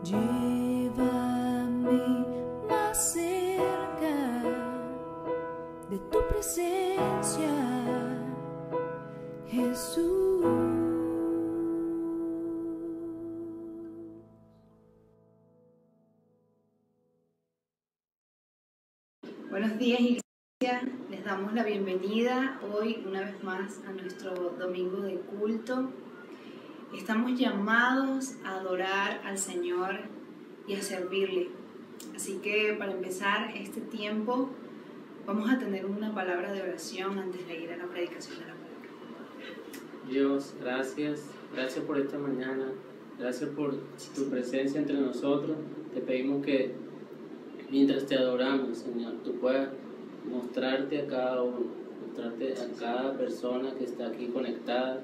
Llévame más cerca de tu presencia, Jesús. Buenos días, Iglesia. Les damos la bienvenida hoy una vez más a nuestro domingo de culto. Estamos llamados a adorar al Señor y a servirle. Así que para empezar este tiempo vamos a tener una palabra de oración antes de ir a la predicación de la palabra. Dios, gracias por esta mañana, gracias por tu presencia entre nosotros. Te pedimos que mientras te adoramos, Señor, tú puedas mostrarte a cada uno, mostrarte a cada persona que está aquí conectada,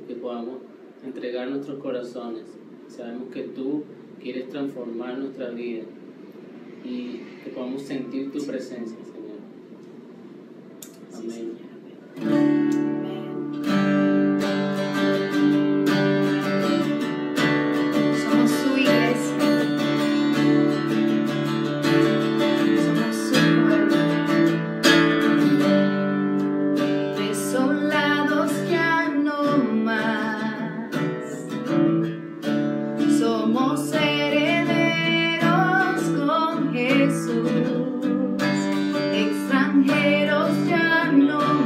que podamos entregar nuestros corazones. Sabemos que tú quieres transformar nuestra vida y que podamos sentir tu presencia, Señor. Amén. Somos su iglesia, somos su pueblo. Desolados ya no más, somos herederos con Jesús, extranjeros ya no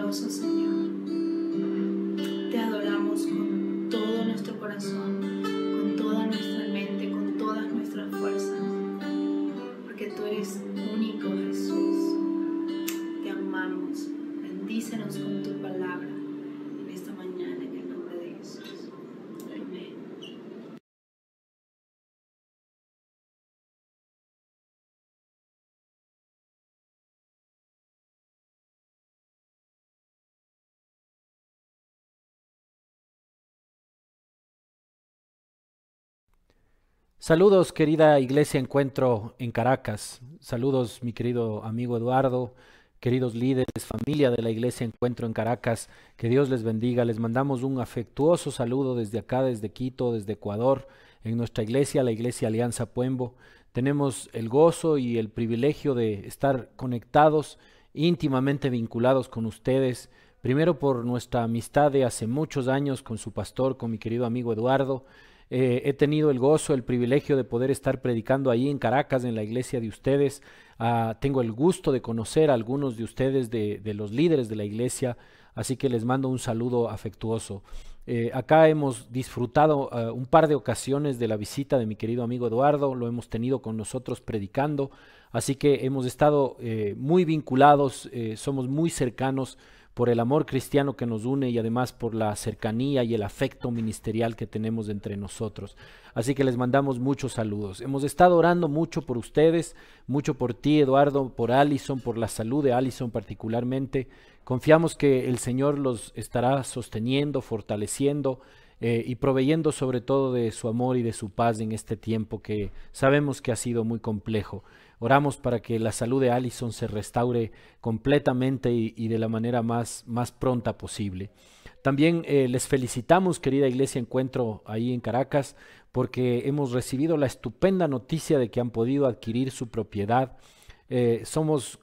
milagroso, Señor. Te adoramos con todo nuestro corazón, con toda nuestra mente, con todas nuestras fuerzas, porque tú eres único, Jesús. Te amamos. Bendícenos con tu palabra en esta mañana, en el nombre de Jesús. Amén. Saludos, querida Iglesia Encuentro en Caracas. Saludos, mi querido amigo Eduardo, queridos líderes, familia de la Iglesia Encuentro en Caracas. Que Dios les bendiga. Les mandamos un afectuoso saludo desde acá, desde Quito, desde Ecuador, en nuestra iglesia, la Iglesia Alianza Puembo. Tenemos el gozo y el privilegio de estar conectados, íntimamente vinculados con ustedes. Primero por nuestra amistad de hace muchos años con su pastor, con mi querido amigo Eduardo. He tenido el gozo, el privilegio de poder estar predicando ahí en Caracas, en la iglesia de ustedes. Tengo el gusto de conocer a algunos de ustedes, de los líderes de la iglesia, así que les mando un saludo afectuoso. Acá hemos disfrutado un par de ocasiones de la visita de mi querido amigo Eduardo, lo hemos tenido con nosotros predicando, así que hemos estado muy vinculados, somos muy cercanos por el amor cristiano que nos une y además por la cercanía y el afecto ministerial que tenemos entre nosotros. Así que les mandamos muchos saludos. Hemos estado orando mucho por ustedes, mucho por ti, Eduardo, por Alison, por la salud de Alison particularmente. Confiamos que el Señor los estará sosteniendo, fortaleciendo y proveyendo sobre todo de su amor y de su paz en este tiempo que sabemos que ha sido muy complejo. Oramos para que la salud de Alison se restaure completamente y de la manera más pronta posible. También les felicitamos, querida Iglesia Encuentro ahí en Caracas, porque hemos recibido la estupenda noticia de que han podido adquirir su propiedad. Somos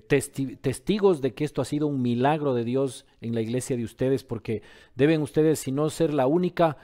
testigos de que esto ha sido un milagro de Dios en la iglesia de ustedes, porque deben ustedes, si no ser la única,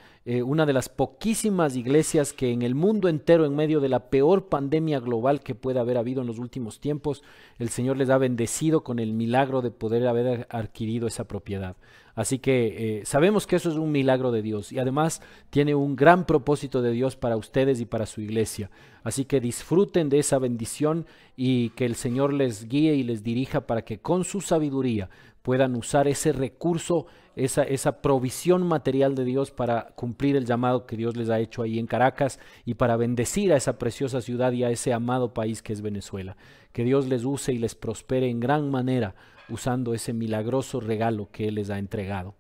una de las poquísimas iglesias que en el mundo entero, en medio de la peor pandemia global que puede haber habido en los últimos tiempos, el Señor les ha bendecido con el milagro de poder haber adquirido esa propiedad. Así que sabemos que eso es un milagro de Dios y además tiene un gran propósito de Dios para ustedes y para su iglesia. Así que disfruten de esa bendición y que el Señor les guíe y les dirija para que con su sabiduría puedan usar ese recurso, esa provisión material de Dios para cumplir el llamado que Dios les ha hecho ahí en Caracas y para bendecir a esa preciosa ciudad y a ese amado país que es Venezuela. Que Dios les use y les prospere en gran manera usando ese milagroso regalo que Él les ha entregado.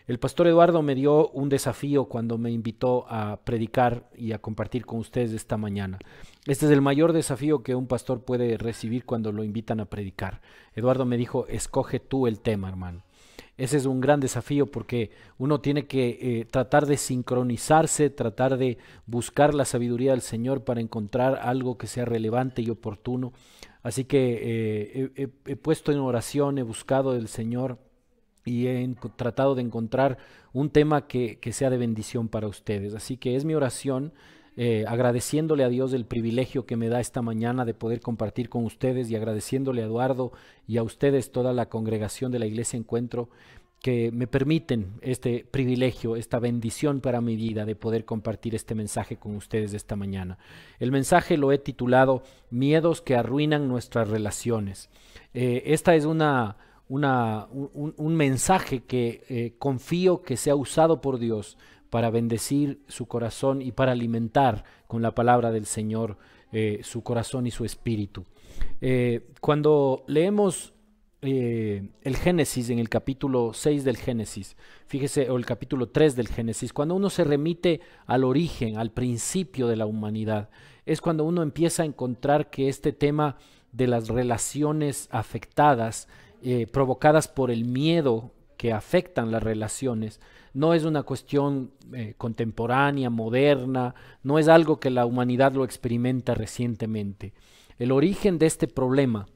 El pastor Eduardo me dio un desafío cuando me invitó a predicar y a compartir con ustedes esta mañana. Este es el mayor desafío que un pastor puede recibir cuando lo invitan a predicar. Eduardo me dijo, escoge tú el tema, hermano. Ese es un gran desafío porque uno tiene que tratar de sincronizarse, tratar de buscar la sabiduría del Señor para encontrar algo que sea relevante y oportuno. Así que he puesto en oración, he buscado del Señor y he tratado de encontrar un tema que sea de bendición para ustedes. Así que es mi oración, agradeciéndole a Dios el privilegio que me da esta mañana de poder compartir con ustedes y agradeciéndole a Eduardo y a ustedes, toda la congregación de la Iglesia Encuentro, que me permiten este privilegio, esta bendición para mi vida de poder compartir este mensaje con ustedes esta mañana. El mensaje lo he titulado Miedos que arruinan nuestras relaciones. Esta es un mensaje que confío que sea usado por Dios para bendecir su corazón y para alimentar con la palabra del Señor su corazón y su espíritu. Cuando leemos el Génesis, en el capítulo 6 del Génesis, fíjese, o el capítulo 3 del Génesis, cuando uno se remite al origen, al principio de la humanidad, es cuando uno empieza a encontrar que este tema de las relaciones afectadas, provocadas por el miedo que afectan las relaciones, no es una cuestión contemporánea, moderna, no es algo que la humanidad lo experimenta recientemente. El origen de este problema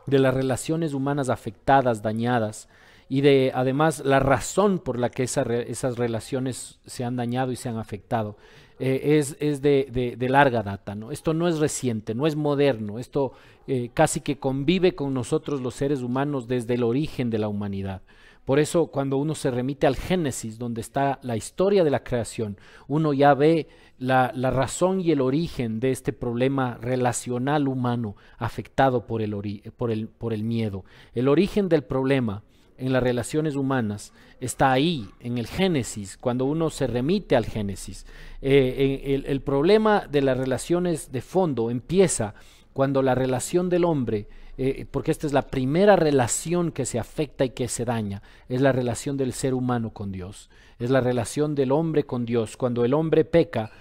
de las relaciones humanas afectadas, dañadas, y de además la razón por la que esas relaciones se han dañado y se han afectado. Es de larga data, ¿no? Esto no es reciente, no es moderno, esto casi que convive con nosotros los seres humanos desde el origen de la humanidad. Por eso cuando uno se remite al Génesis, donde está la historia de la creación, uno ya ve la razón y el origen de este problema relacional humano afectado por el miedo. El origen del problema en las relaciones humanas está ahí, en el Génesis, cuando uno se remite al Génesis. El problema de las relaciones de fondo empieza cuando la relación del hombre, porque esta es la primera relación que se afecta y que se daña, es la relación del ser humano con Dios, es la relación del hombre con Dios. Cuando el hombre peca,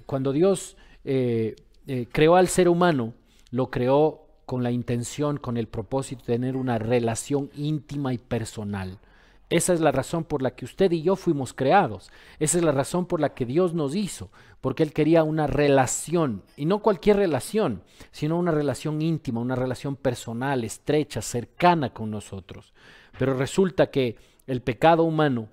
cuando Dios creó al ser humano, lo creó con la intención, con el propósito de tener una relación íntima y personal. Esa es la razón por la que usted y yo fuimos creados. Esa es la razón por la que Dios nos hizo, porque Él quería una relación, y no cualquier relación, sino una relación íntima, una relación personal, estrecha, cercana con nosotros. Pero resulta que el pecado humano,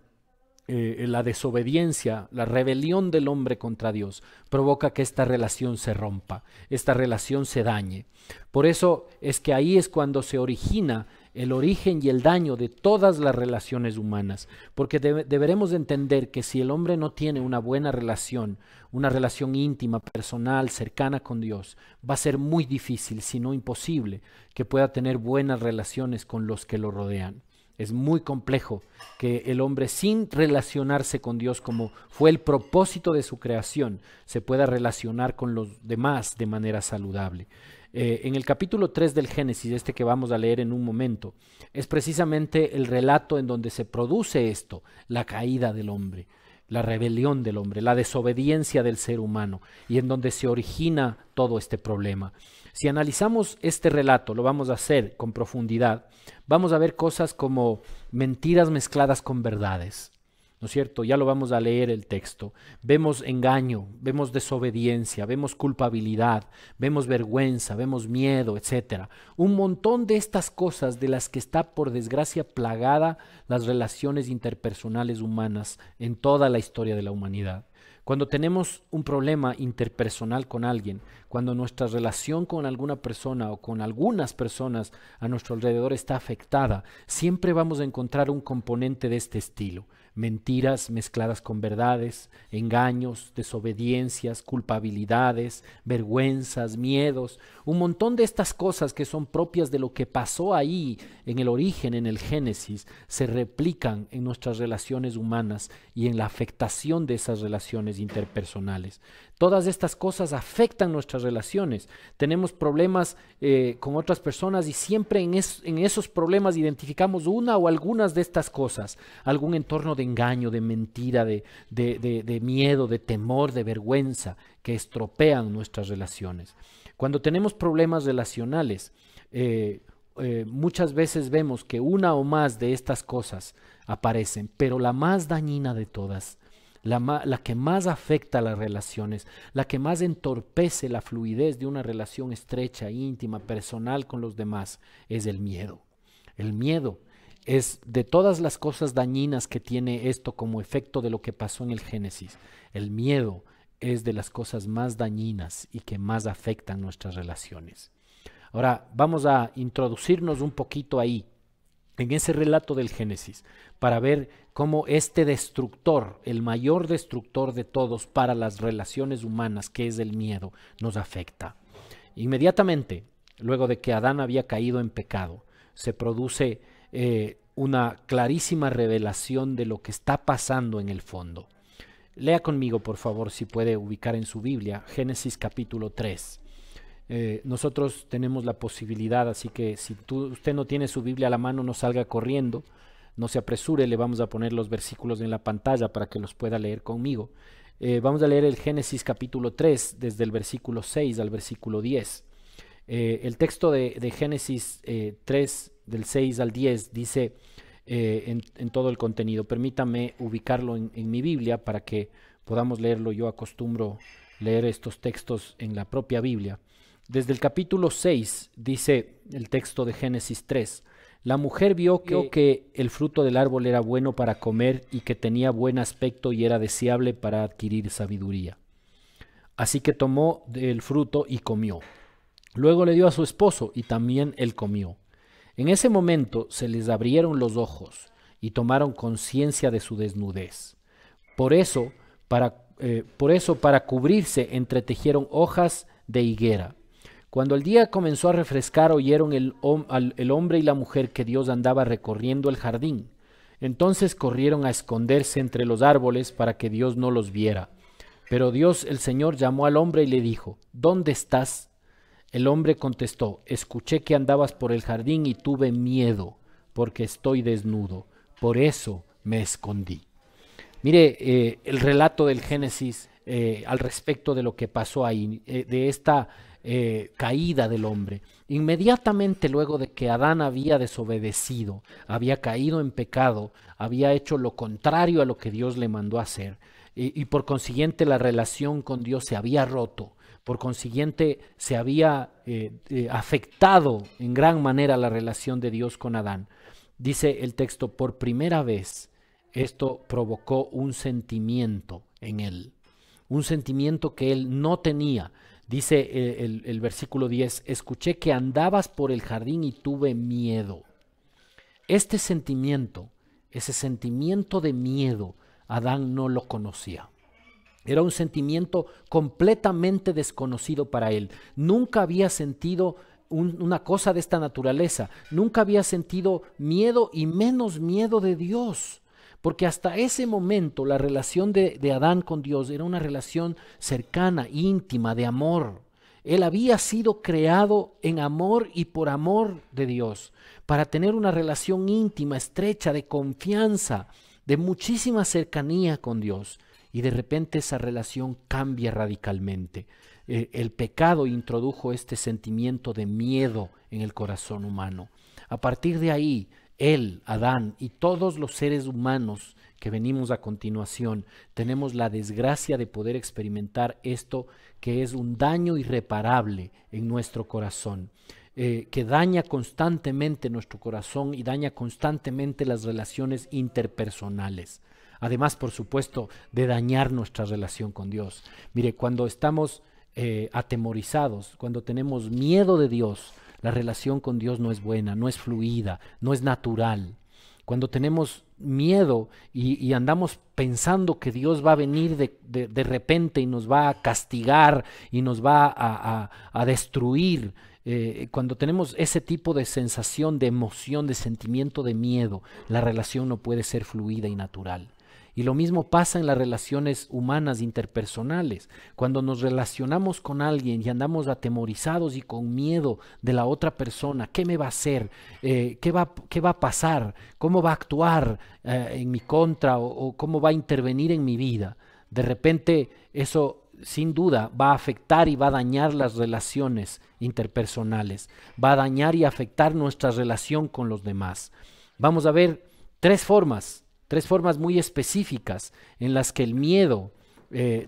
la desobediencia, la rebelión del hombre contra Dios, provoca que esta relación se rompa, esta relación se dañe. Por eso es que ahí es cuando se origina el origen y el daño de todas las relaciones humanas, porque deberemos entender que si el hombre no tiene una buena relación, una relación íntima, personal, cercana con Dios, va a ser muy difícil, si no imposible, que pueda tener buenas relaciones con los que lo rodean. Es muy complejo que el hombre, sin relacionarse con Dios como fue el propósito de su creación, se pueda relacionar con los demás de manera saludable. En el capítulo 3 del Génesis, este que vamos a leer en un momento, es precisamente el relato en donde se produce esto, la caída del hombre, la rebelión del hombre, la desobediencia del ser humano, y en donde se origina todo este problema. Si analizamos este relato, lo vamos a hacer con profundidad, vamos a ver cosas como mentiras mezcladas con verdades, ¿no es cierto? Ya lo vamos a leer el texto. Vemos engaño, vemos desobediencia, vemos culpabilidad, vemos vergüenza, vemos miedo, etc. Un montón de estas cosas de las que está por desgracia plagada las relaciones interpersonales humanas en toda la historia de la humanidad. Cuando tenemos un problema interpersonal con alguien, cuando nuestra relación con alguna persona o con algunas personas a nuestro alrededor está afectada, siempre vamos a encontrar un componente de este estilo. Mentiras mezcladas con verdades, engaños, desobediencias, culpabilidades, vergüenzas, miedos, un montón de estas cosas que son propias de lo que pasó ahí en el origen, en el Génesis, se replican en nuestras relaciones humanas y en la afectación de esas relaciones interpersonales. Todas estas cosas afectan nuestras relaciones. Tenemos problemas con otras personas y siempre en esos problemas identificamos una o algunas de estas cosas. Algún entorno de engaño, de mentira, de miedo, de temor, de vergüenza que estropean nuestras relaciones. Cuando tenemos problemas relacionales, muchas veces vemos que una o más de estas cosas aparecen, pero la más dañina de todas, la que más afecta a las relaciones, la que más entorpece la fluidez de una relación estrecha, íntima, personal con los demás, es el miedo. El miedo es de todas las cosas dañinas que tiene esto como efecto de lo que pasó en el Génesis. El miedo es de las cosas más dañinas y que más afectan nuestras relaciones. Ahora vamos a introducirnos un poquito ahí, en ese relato del Génesis, para ver cómo este destructor, el mayor destructor de todos para las relaciones humanas, que es el miedo, nos afecta. Inmediatamente, luego de que Adán había caído en pecado, se produce una clarísima revelación de lo que está pasando en el fondo. Lea conmigo, por favor, si puede ubicar en su Biblia, Génesis capítulo 3. Nosotros tenemos la posibilidad, así que si usted no tiene su Biblia a la mano, no salga corriendo, no se apresure, le vamos a poner los versículos en la pantalla para que los pueda leer conmigo. Vamos a leer el Génesis capítulo 3, desde el versículo 6 al versículo 10. El texto de Génesis 3, del 6 al 10, dice en todo el contenido. Permítame ubicarlo en mi Biblia para que podamos leerlo. Yo acostumbro leer estos textos en la propia Biblia. Desde el capítulo 6 dice el texto de Génesis 3, La mujer vio que el fruto del árbol era bueno para comer y que tenía buen aspecto y era deseable para adquirir sabiduría. Así que tomó del fruto y comió. Luego le dio a su esposo y también él comió. En ese momento se les abrieron los ojos y tomaron conciencia de su desnudez. Por eso, para cubrirse, entretejieron hojas de higuera. Cuando el día comenzó a refrescar, oyeron el hombre y la mujer que Dios andaba recorriendo el jardín. Entonces corrieron a esconderse entre los árboles para que Dios no los viera. Pero Dios, el Señor, llamó al hombre y le dijo: ¿Dónde estás? El hombre contestó: escuché que andabas por el jardín y tuve miedo, porque estoy desnudo. Por eso me escondí. Mire el relato del Génesis al respecto de lo que pasó ahí, de esta caída del hombre. Inmediatamente luego de que Adán había desobedecido, había caído en pecado, había hecho lo contrario a lo que Dios le mandó a hacer, y por consiguiente la relación con Dios se había roto. Por consiguiente se había afectado en gran manera la relación de Dios con Adán. Dice el texto: por primera vez esto provocó un sentimiento en él, un sentimiento que él no tenía. Dice el versículo 10: escuché que andabas por el jardín y tuve miedo. Este sentimiento, ese sentimiento de miedo, Adán no lo conocía. Era un sentimiento completamente desconocido para él. Nunca había sentido una cosa de esta naturaleza. Nunca había sentido miedo, y menos miedo de Dios. Porque hasta ese momento la relación de Adán con Dios era una relación cercana, íntima, de amor. Él había sido creado en amor y por amor de Dios, para tener una relación íntima, estrecha, de confianza, de muchísima cercanía con Dios. Y de repente esa relación cambia radicalmente. El pecado introdujo este sentimiento de miedo en el corazón humano. A partir de ahí, él, Adán, y todos los seres humanos que venimos a continuación, tenemos la desgracia de poder experimentar esto, que es un daño irreparable en nuestro corazón, que daña constantemente nuestro corazón y daña constantemente las relaciones interpersonales. Además, por supuesto, de dañar nuestra relación con Dios. Mire, cuando estamos atemorizados, cuando tenemos miedo de Dios, la relación con Dios no es buena, no es fluida, no es natural. Cuando tenemos miedo y andamos pensando que Dios va a venir de repente y nos va a castigar y nos va a destruir, cuando tenemos ese tipo de sensación, de emoción, de sentimiento de miedo, la relación no puede ser fluida y natural. Y lo mismo pasa en las relaciones humanas interpersonales. Cuando nos relacionamos con alguien y andamos atemorizados y con miedo de la otra persona, ¿qué me va a hacer? ¿Qué va a pasar? ¿Cómo va a actuar en mi contra o cómo va a intervenir en mi vida? De repente eso sin duda va a afectar y va a dañar las relaciones interpersonales, va a dañar y afectar nuestra relación con los demás. Vamos a ver tres formas muy específicas en las que el miedo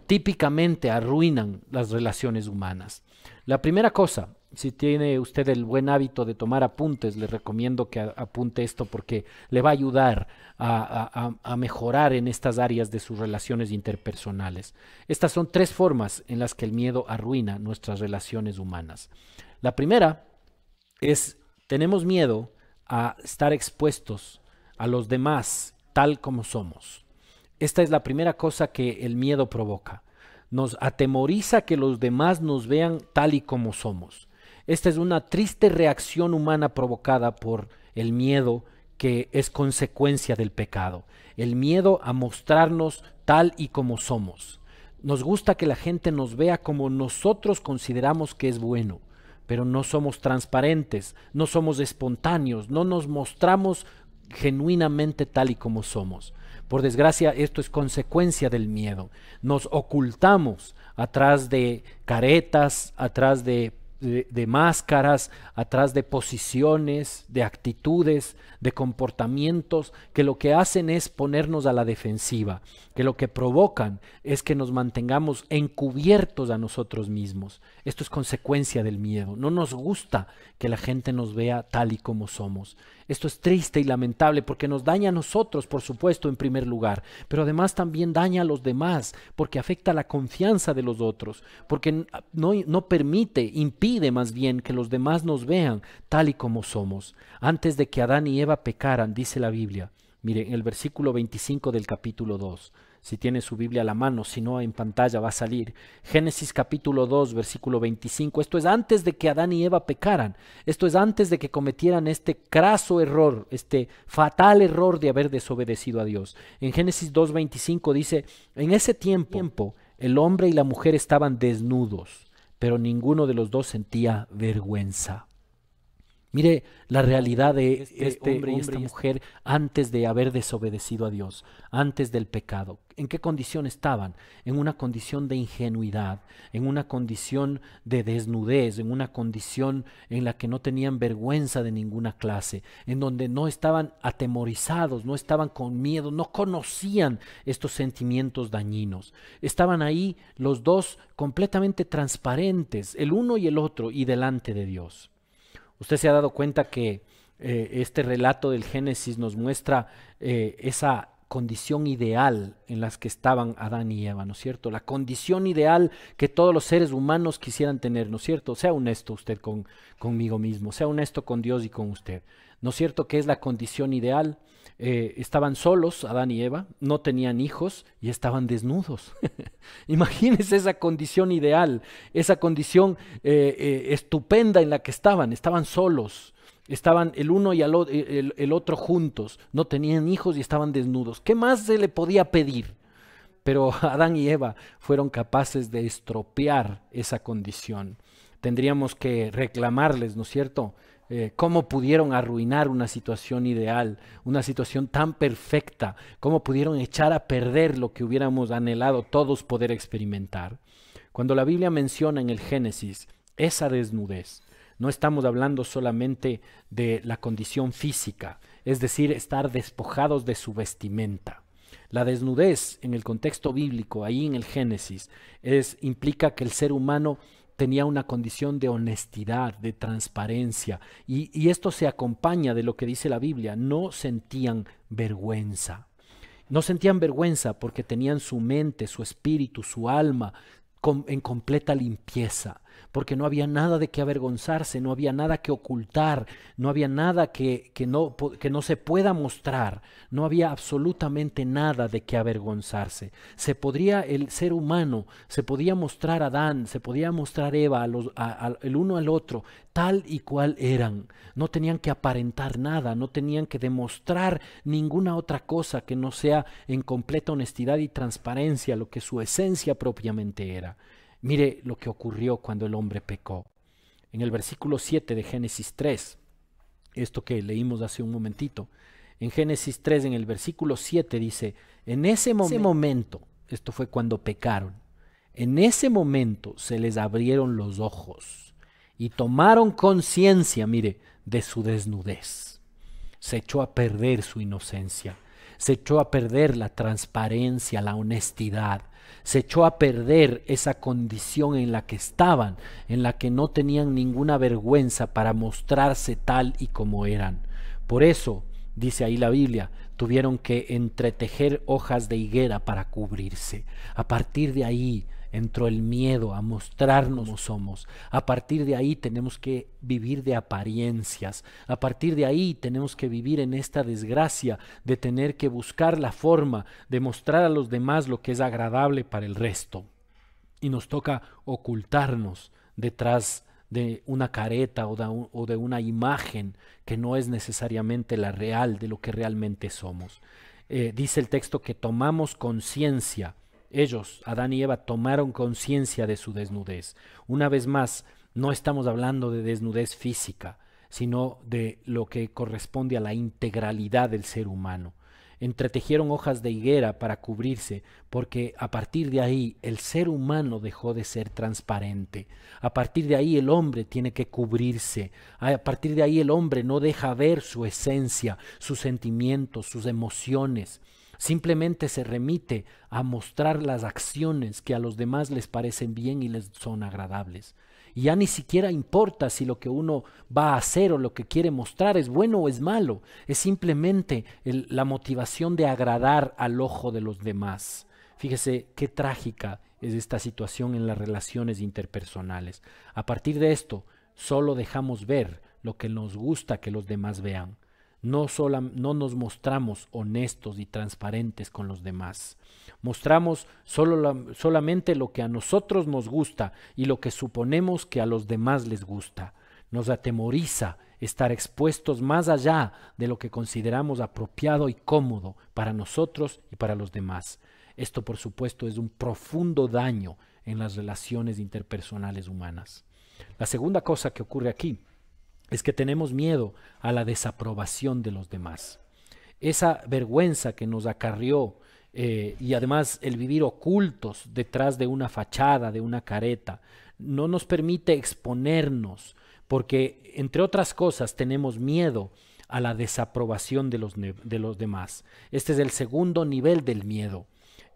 típicamente arruinan las relaciones humanas. La primera cosa, si tiene usted el buen hábito de tomar apuntes, le recomiendo que apunte esto porque le va a ayudar a mejorar en estas áreas de sus relaciones interpersonales. Estas son tres formas en las que el miedo arruina nuestras relaciones humanas. La primera es: tenemos miedo a estar expuestos a los demás tal como somos. Esta es la primera cosa que el miedo provoca. Nos atemoriza que los demás nos vean tal y como somos. Esta es una triste reacción humana provocada por el miedo, que es consecuencia del pecado. El miedo a mostrarnos tal y como somos. Nos gusta que la gente nos vea como nosotros consideramos que es bueno, pero no somos transparentes, no somos espontáneos, no nos mostramos genuinamente tal y como somos. Por desgracia, esto es consecuencia del miedo. Nos ocultamos atrás de caretas, atrás de de máscaras, atrás de posiciones, de actitudes, de comportamientos que lo que hacen es ponernos a la defensiva, que lo que provocan es que nos mantengamos encubiertos a nosotros mismos. Esto es consecuencia del miedo. No nos gusta que la gente nos vea tal y como somos. Esto es triste y lamentable porque nos daña a nosotros, por supuesto, en primer lugar, pero además también daña a los demás porque afecta la confianza de los otros, porque no permite, impide más bien que los demás nos vean tal y como somos. Antes de que Adán y Eva pecaran, dice la Biblia, mire, en el versículo 25 del capítulo 2, si tiene su Biblia a la mano, si no en pantalla va a salir, Génesis capítulo 2, versículo 25, esto es antes de que Adán y Eva pecaran, esto es antes de que cometieran este craso error, este fatal error de haber desobedecido a Dios. En Génesis 2:25 dice, en ese tiempo el hombre y la mujer estaban desnudos, pero ninguno de los dos sentía vergüenza. Mire la realidad de este hombre y esta mujer antes de haber desobedecido a Dios, antes del pecado. ¿En qué condición estaban? En una condición de ingenuidad, en una condición de desnudez, en una condición en la que no tenían vergüenza de ninguna clase, en donde no estaban atemorizados, no estaban con miedo, no conocían estos sentimientos dañinos. Estaban ahí los dos completamente transparentes, el uno y el otro, y delante de Dios. Usted se ha dado cuenta que este relato del Génesis nos muestra esa condición ideal en las que estaban Adán y Eva, ¿no es cierto? La condición ideal que todos los seres humanos quisieran tener, ¿no es cierto? Sea honesto usted conmigo mismo, sea honesto con Dios y con usted. ¿No es cierto que es la condición ideal? Estaban solos, Adán y Eva, no tenían hijos y estaban desnudos. Imagínense esa condición ideal, esa condición estupenda en la que estaban solos, estaban el uno y el otro juntos, no tenían hijos y estaban desnudos. ¿Qué más se le podía pedir? Pero Adán y Eva fueron capaces de estropear esa condición. Tendríamos que reclamarles, ¿no es cierto? ¿Cómo pudieron arruinar una situación ideal, una situación tan perfecta? ¿Cómo pudieron echar a perder lo que hubiéramos anhelado todos poder experimentar? Cuando la Biblia menciona en el Génesis esa desnudez, no estamos hablando solamente de la condición física, es decir, estar despojados de su vestimenta. La desnudez en el contexto bíblico, ahí en el Génesis, implica que el ser humano tenía una condición de honestidad, de transparencia, y esto se acompaña de lo que dice la Biblia, no sentían vergüenza. No sentían vergüenza porque tenían su mente, su espíritu, su alma en completa limpieza, porque no había nada de qué avergonzarse, no había nada que ocultar, no había nada que no se pueda mostrar, no había absolutamente nada de qué avergonzarse. El ser humano, se podía mostrar a Adán, se podía mostrar Eva, el uno al otro, tal y cual eran. No tenían que aparentar nada, no tenían que demostrar ninguna otra cosa que no sea en completa honestidad y transparencia lo que su esencia propiamente era. Mire lo que ocurrió cuando el hombre pecó. En el versículo 7 de Génesis 3, esto que leímos hace un momentito, en Génesis 3, en el versículo 7 dice, en ese momento, esto fue cuando pecaron, en ese momento se les abrieron los ojos y tomaron conciencia, mire, de su desnudez. Se echó a perder su inocencia, se echó a perder la transparencia, la honestidad, se echó a perder esa condición en la que estaban, en la que no tenían ninguna vergüenza para mostrarse tal y como eran. Por eso, dice ahí la Biblia, tuvieron que entretejer hojas de higuera para cubrirse. A partir de ahí entró el miedo a mostrarnos como somos. A partir de ahí tenemos que vivir de apariencias. A partir de ahí tenemos que vivir en esta desgracia de tener que buscar la forma de mostrar a los demás lo que es agradable para el resto. Y nos toca ocultarnos detrás de una careta o de una imagen que no es necesariamente la real de lo que realmente somos. Dice el texto que tomamos conciencia. Ellos, Adán y Eva, tomaron conciencia de su desnudez. Una vez más, no estamos hablando de desnudez física, sino de lo que corresponde a la integralidad del ser humano. entretejieron hojas de higuera para cubrirse, porque a partir de ahí el ser humano dejó de ser transparente. A partir de ahí el hombre tiene que cubrirse. A partir de ahí el hombre no deja ver su esencia, sus sentimientos, sus emociones. Simplemente se remite a mostrar las acciones que a los demás les parecen bien y les son agradables. Y ya ni siquiera importa si lo que uno va a hacer o lo que quiere mostrar es bueno o es malo. Es simplemente la motivación de agradar al ojo de los demás. Fíjese qué trágica es esta situación en las relaciones interpersonales. A partir de esto, solo dejamos ver lo que nos gusta que los demás vean. No nos mostramos honestos y transparentes con los demás. Mostramos solamente lo que a nosotros nos gusta y lo que suponemos que a los demás les gusta. Nos atemoriza estar expuestos más allá de lo que consideramos apropiado y cómodo para nosotros y para los demás. Esto, por supuesto, es un profundo daño en las relaciones interpersonales humanas. La segunda cosa que ocurre aquí es que tenemos miedo a la desaprobación de los demás. Esa vergüenza que nos acarrió y además el vivir ocultos detrás de una fachada, de una careta, no nos permite exponernos porque, entre otras cosas, tenemos miedo a la desaprobación de los demás. Este es el segundo nivel del miedo,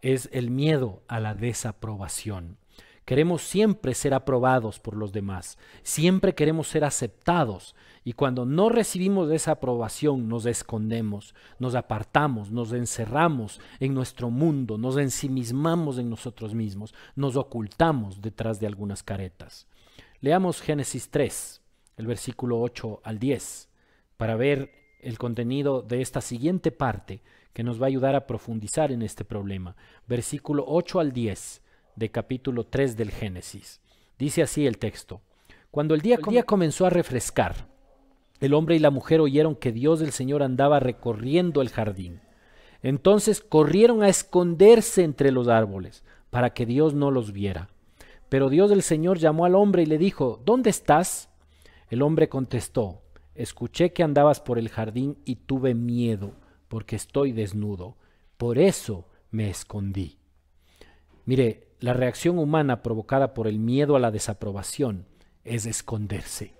es el miedo a la desaprobación. Queremos siempre ser aprobados por los demás, siempre queremos ser aceptados y cuando no recibimos esa aprobación nos escondemos, nos apartamos, nos encerramos en nuestro mundo, nos ensimismamos en nosotros mismos, nos ocultamos detrás de algunas caretas. Leamos Génesis 3, el versículo 8 al 10, para ver el contenido de esta siguiente parte que nos va a ayudar a profundizar en este problema. Versículo 8 al 10. De capítulo 3 del Génesis. Dice así el texto: Cuando el día comenzó a refrescar, el hombre y la mujer oyeron que Dios el Señor andaba recorriendo el jardín. Entonces corrieron a esconderse entre los árboles, para que Dios no los viera. Pero Dios el Señor llamó al hombre y le dijo: ¿Dónde estás? El hombre contestó: Escuché que andabas por el jardín y tuve miedo, porque estoy desnudo. Por eso me escondí. Mire, la reacción humana provocada por el miedo a la desaprobación es esconderse.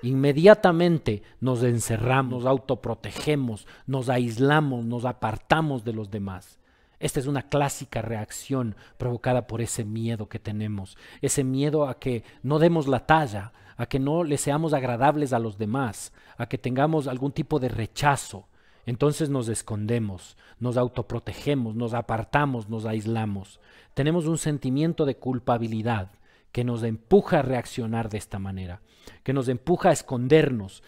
Inmediatamente nos encerramos, nos autoprotegemos, nos aislamos, nos apartamos de los demás. Esta es una clásica reacción provocada por ese miedo que tenemos, ese miedo a que no demos la talla, a que no le seamos agradables a los demás, a que tengamos algún tipo de rechazo. Entonces nos escondemos, nos autoprotegemos, nos apartamos, nos aislamos. Tenemos un sentimiento de culpabilidad que nos empuja a reaccionar de esta manera, que nos empuja a escondernos,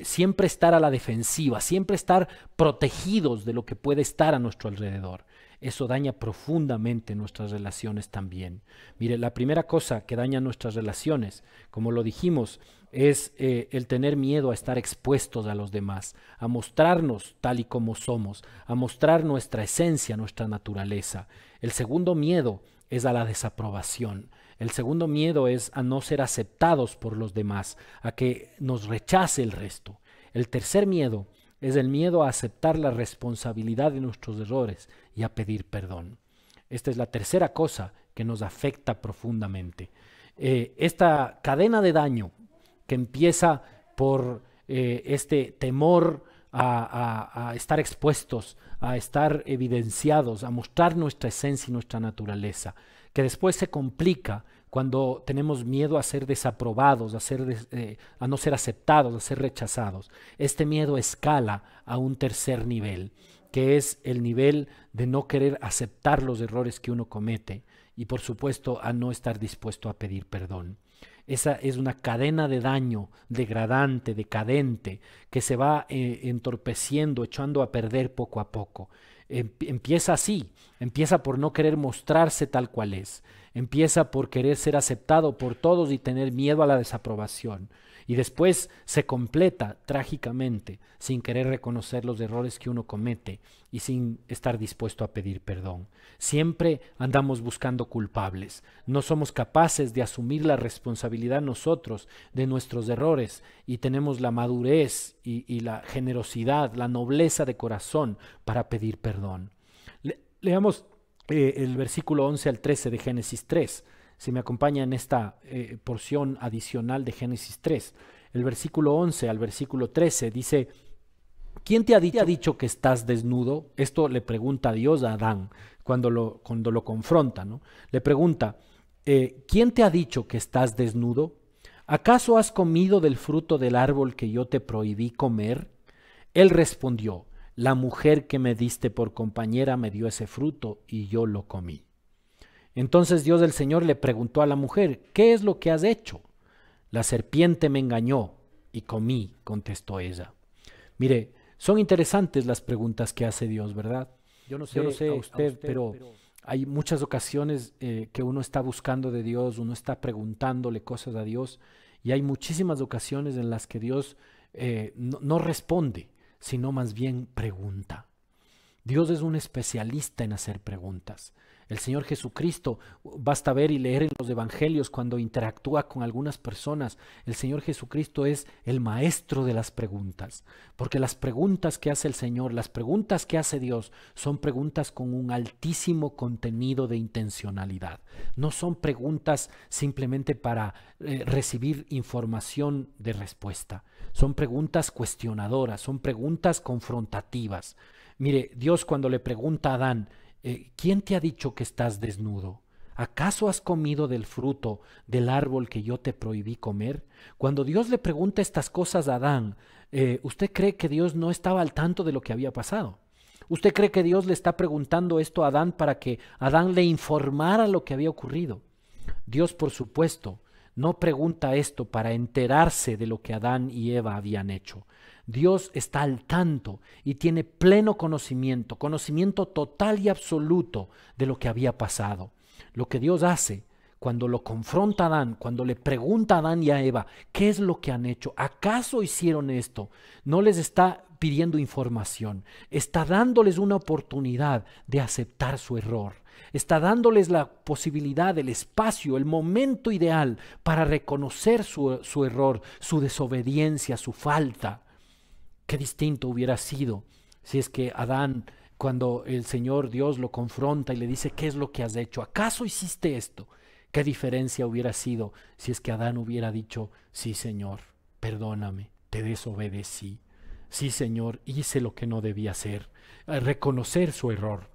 siempre estar a la defensiva, siempre estar protegidos de lo que puede estar a nuestro alrededor. Eso daña profundamente nuestras relaciones también. Mire, la primera cosa que daña nuestras relaciones, como lo dijimos, es el tener miedo a estar expuestos a los demás, a mostrarnos tal y como somos, a mostrar nuestra esencia, nuestra naturaleza. El segundo miedo es a la desaprobación. El segundo miedo es a no ser aceptados por los demás, a que nos rechace el resto. El tercer miedo es el miedo a aceptar la responsabilidad de nuestros errores y a pedir perdón. Esta es la tercera cosa que nos afecta profundamente. Esta cadena de daño que empieza por este temor a estar expuestos, a estar evidenciados, a mostrar nuestra esencia y nuestra naturaleza, que después se complica cuando tenemos miedo a ser desaprobados, a no ser aceptados, a ser rechazados. Este miedo escala a un tercer nivel, que es el nivel de no querer aceptar los errores que uno comete y, por supuesto, a no estar dispuesto a pedir perdón. Esa es una cadena de daño degradante, decadente, que se va entorpeciendo, echando a perder poco a poco. Empieza así, empieza por no querer mostrarse tal cual es. Empieza por querer ser aceptado por todos y tener miedo a la desaprobación. Y después se completa trágicamente sin querer reconocer los errores que uno comete y sin estar dispuesto a pedir perdón. Siempre andamos buscando culpables. No somos capaces de asumir la responsabilidad nosotros de nuestros errores y tenemos la madurez y la generosidad, la nobleza de corazón para pedir perdón. Leamos el versículo 11 al 13 de Génesis 3. Si me acompaña en esta porción adicional de Génesis 3, el versículo 11 al versículo 13 dice: ¿quién te ha dicho que estás desnudo? Esto le pregunta Dios a Adán cuando lo confronta, ¿no? Le pregunta, ¿quién te ha dicho que estás desnudo? ¿Acaso has comido del fruto del árbol que yo te prohibí comer? Él respondió, la mujer que me diste por compañera me dio ese fruto y yo lo comí. Entonces Dios el Señor le preguntó a la mujer, ¿qué es lo que has hecho? La serpiente me engañó y comí, contestó ella. Mire, son interesantes las preguntas que hace Dios, ¿verdad? Yo no sé a usted, pero hay muchas ocasiones que uno está buscando de Dios, uno está preguntándole cosas a Dios, y hay muchísimas ocasiones en las que Dios no responde, sino más bien pregunta. Dios es un especialista en hacer preguntas. El Señor Jesucristo, basta ver y leer en los evangelios cuando interactúa con algunas personas, el Señor Jesucristo es el maestro de las preguntas, porque las preguntas que hace el Señor, las preguntas que hace Dios, son preguntas con un altísimo contenido de intencionalidad. No son preguntas simplemente para recibir información de respuesta, son preguntas cuestionadoras, son preguntas confrontativas. Mire, Dios cuando le pregunta a Adán, ¿quién te ha dicho que estás desnudo? ¿Acaso has comido del fruto del árbol que yo te prohibí comer? Cuando Dios le pregunta estas cosas a Adán, ¿usted cree que Dios no estaba al tanto de lo que había pasado? ¿Usted cree que Dios le está preguntando esto a Adán para que Adán le informara lo que había ocurrido? Dios, por supuesto, no pregunta esto para enterarse de lo que Adán y Eva habían hecho. Dios está al tanto y tiene pleno conocimiento, conocimiento total y absoluto de lo que había pasado. Lo que Dios hace cuando lo confronta a Adán, cuando le pregunta a Adán y a Eva, ¿qué es lo que han hecho? ¿Acaso hicieron esto? No les está pidiendo información, está dándoles una oportunidad de aceptar su error. Está dándoles la posibilidad, el espacio, el momento ideal para reconocer su error, su desobediencia, su falta. Qué distinto hubiera sido si es que Adán, cuando el Señor Dios lo confronta y le dice, ¿qué es lo que has hecho? ¿Acaso hiciste esto? ¿Qué diferencia hubiera sido si es que Adán hubiera dicho, sí, Señor, perdóname, te desobedecí. Sí, Señor, hice lo que no debía hacer. Reconocer su error,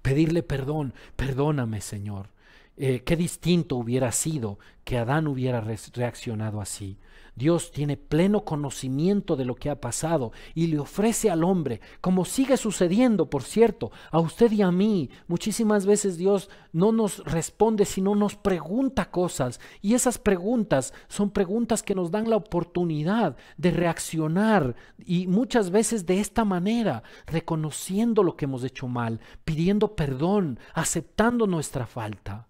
pedirle perdón, perdóname, Señor. Qué distinto hubiera sido que Adán hubiera reaccionado así. Dios tiene pleno conocimiento de lo que ha pasado y le ofrece al hombre, como sigue sucediendo, por cierto, a usted y a mí. Muchísimas veces Dios no nos responde, sino nos pregunta cosas, y esas preguntas son preguntas que nos dan la oportunidad de reaccionar, y muchas veces de esta manera, reconociendo lo que hemos hecho mal, pidiendo perdón, aceptando nuestra falta.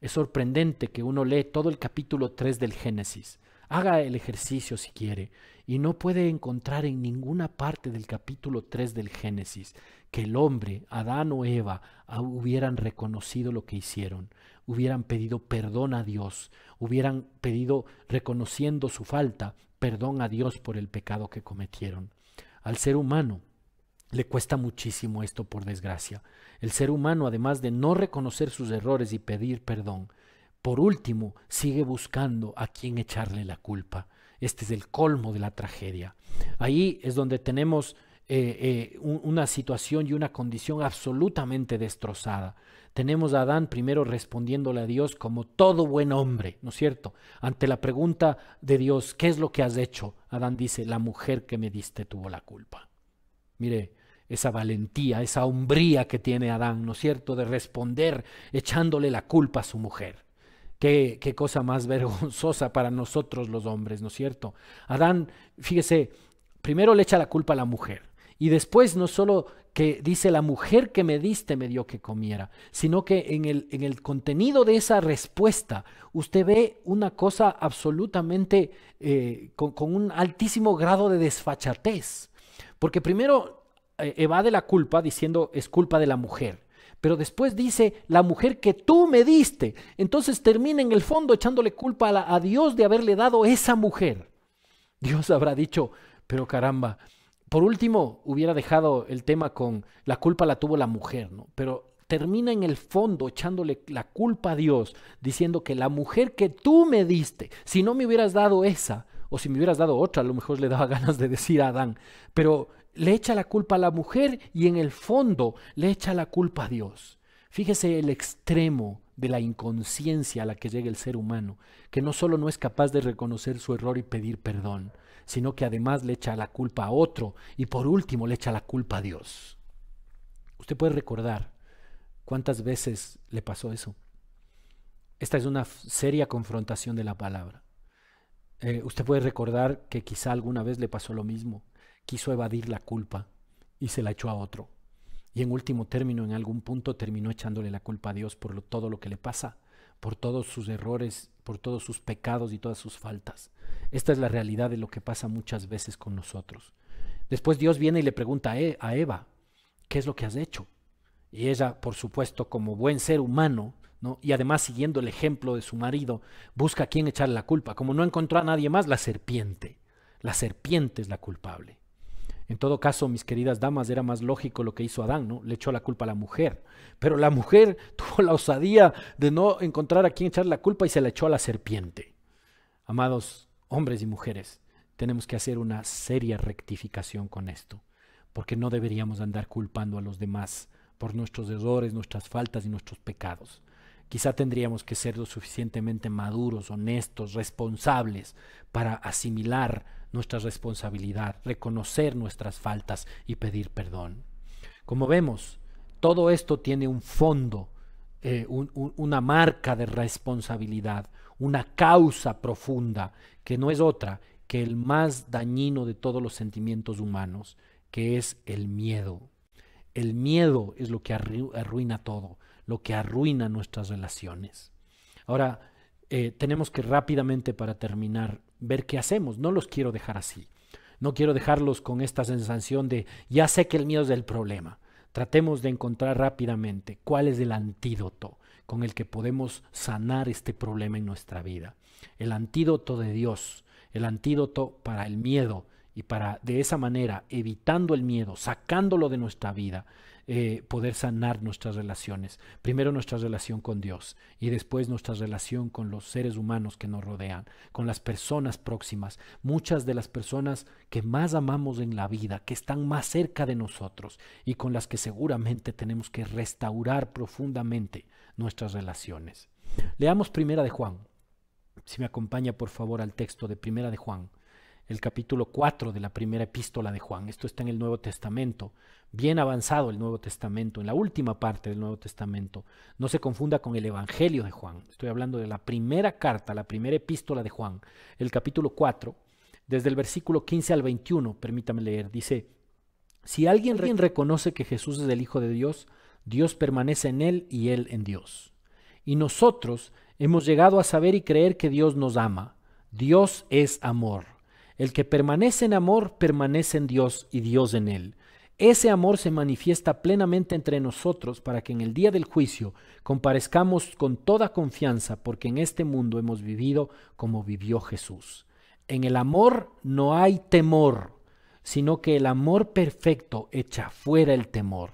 Es sorprendente que uno lee todo el capítulo 3 del Génesis. Haga el ejercicio si quiere, y no puede encontrar en ninguna parte del capítulo 3 del Génesis que el hombre, Adán o Eva, hubieran reconocido lo que hicieron, hubieran pedido perdón a Dios, hubieran pedido, reconociendo su falta, perdón a Dios por el pecado que cometieron. Al ser humano le cuesta muchísimo esto, por desgracia. El ser humano, además de no reconocer sus errores y pedir perdón, por último, sigue buscando a quién echarle la culpa. Este es el colmo de la tragedia. Ahí es donde tenemos una situación y una condición absolutamente destrozada. Tenemos a Adán primero respondiéndole a Dios como todo buen hombre, ¿no es cierto? Ante la pregunta de Dios, ¿qué es lo que has hecho? Adán dice, la mujer que me diste tuvo la culpa. Mire, esa valentía, esa hombría que tiene Adán, ¿no es cierto?, de responder echándole la culpa a su mujer. Qué cosa más vergonzosa para nosotros los hombres, ¿no es cierto? Adán, fíjese, primero le echa la culpa a la mujer Y después no solo que dice la mujer que me diste me dio que comiera, sino que en el contenido de esa respuesta usted ve una cosa absolutamente con un altísimo grado de desfachatez. Porque primero evade la culpa diciendo es culpa de la mujer. Pero después dice, la mujer que tú me diste. Entonces termina en el fondo echándole culpa a Dios de haberle dado esa mujer. Dios habrá dicho, pero caramba, por último hubiera dejado el tema con la culpa la tuvo la mujer, ¿no? Pero termina en el fondo echándole la culpa a Dios, diciendo que la mujer que tú me diste, si no me hubieras dado esa, o si me hubieras dado otra, a lo mejor le daba ganas de decir a Adán, pero le echa la culpa a la mujer y en el fondo le echa la culpa a Dios. Fíjese el extremo de la inconsciencia a la que llega el ser humano, que no solo no es capaz de reconocer su error y pedir perdón, sino que además le echa la culpa a otro y por último le echa la culpa a Dios. Usted puede recordar cuántas veces le pasó eso. Esta es una seria confrontación de la palabra. Usted puede recordar que quizá alguna vez le pasó lo mismo. Quiso evadir la culpa y se la echó a otro. Y en último término, en algún punto terminó echándole la culpa a Dios por todo lo que le pasa, por todos sus errores, por todos sus pecados y todas sus faltas. Esta es la realidad de lo que pasa muchas veces con nosotros. Después Dios viene y le pregunta a Eva, ¿qué es lo que has hecho? Y ella, por supuesto, como buen ser humano, ¿no? Y además siguiendo el ejemplo de su marido, busca a quién echarle la culpa. Como no encontró a nadie más, la serpiente. La serpiente es la culpable. En todo caso, mis queridas damas, era más lógico lo que hizo Adán, ¿no? Le echó la culpa a la mujer. Pero la mujer tuvo la osadía de no encontrar a quién echarle la culpa y se la echó a la serpiente. Amados hombres y mujeres, tenemos que hacer una seria rectificación con esto, porque no deberíamos andar culpando a los demás por nuestros errores, nuestras faltas y nuestros pecados. Quizá tendríamos que ser lo suficientemente maduros, honestos, responsables para asimilar nuestra responsabilidad, reconocer nuestras faltas y pedir perdón. Como vemos, todo esto tiene un fondo, una marca de responsabilidad, una causa profunda que no es otra que el más dañino de todos los sentimientos humanos, que es el miedo. El miedo es lo que arruina todo, lo que arruina nuestras relaciones. Ahora, tenemos que rápidamente, para terminar, ver qué hacemos. No los quiero dejar así. No quiero dejarlos con esta sensación de ya sé que el miedo es el problema. Tratemos de encontrar rápidamente cuál es el antídoto con el que podemos sanar este problema en nuestra vida. El antídoto de Dios, el antídoto para el miedo y para de esa manera, evitando el miedo, sacándolo de nuestra vida, poder sanar nuestras relaciones. Primero nuestra relación con Dios y después nuestra relación con los seres humanos que nos rodean, con las personas próximas, muchas de las personas que más amamos en la vida, que están más cerca de nosotros y con las que seguramente tenemos que restaurar profundamente nuestras relaciones. Leamos Primera de Juan. Si me acompaña por favor al texto de Primera de Juan, el capítulo 4 de la primera epístola de Juan. Esto está en el Nuevo Testamento, bien avanzado el Nuevo Testamento, en la última parte del Nuevo Testamento. No se confunda con el Evangelio de Juan. Estoy hablando de la primera carta, la primera epístola de Juan, el capítulo 4, desde el versículo 15 al 21, permítame leer, dice: si alguien reconoce que Jesús es el Hijo de Dios, Dios permanece en él y él en Dios. Y nosotros hemos llegado a saber y creer que Dios nos ama. Dios es amor. El que permanece en amor, permanece en Dios y Dios en él. Ese amor se manifiesta plenamente entre nosotros para que en el día del juicio comparezcamos con toda confianza, porque en este mundo hemos vivido como vivió Jesús. En el amor no hay temor, sino que el amor perfecto echa fuera el temor.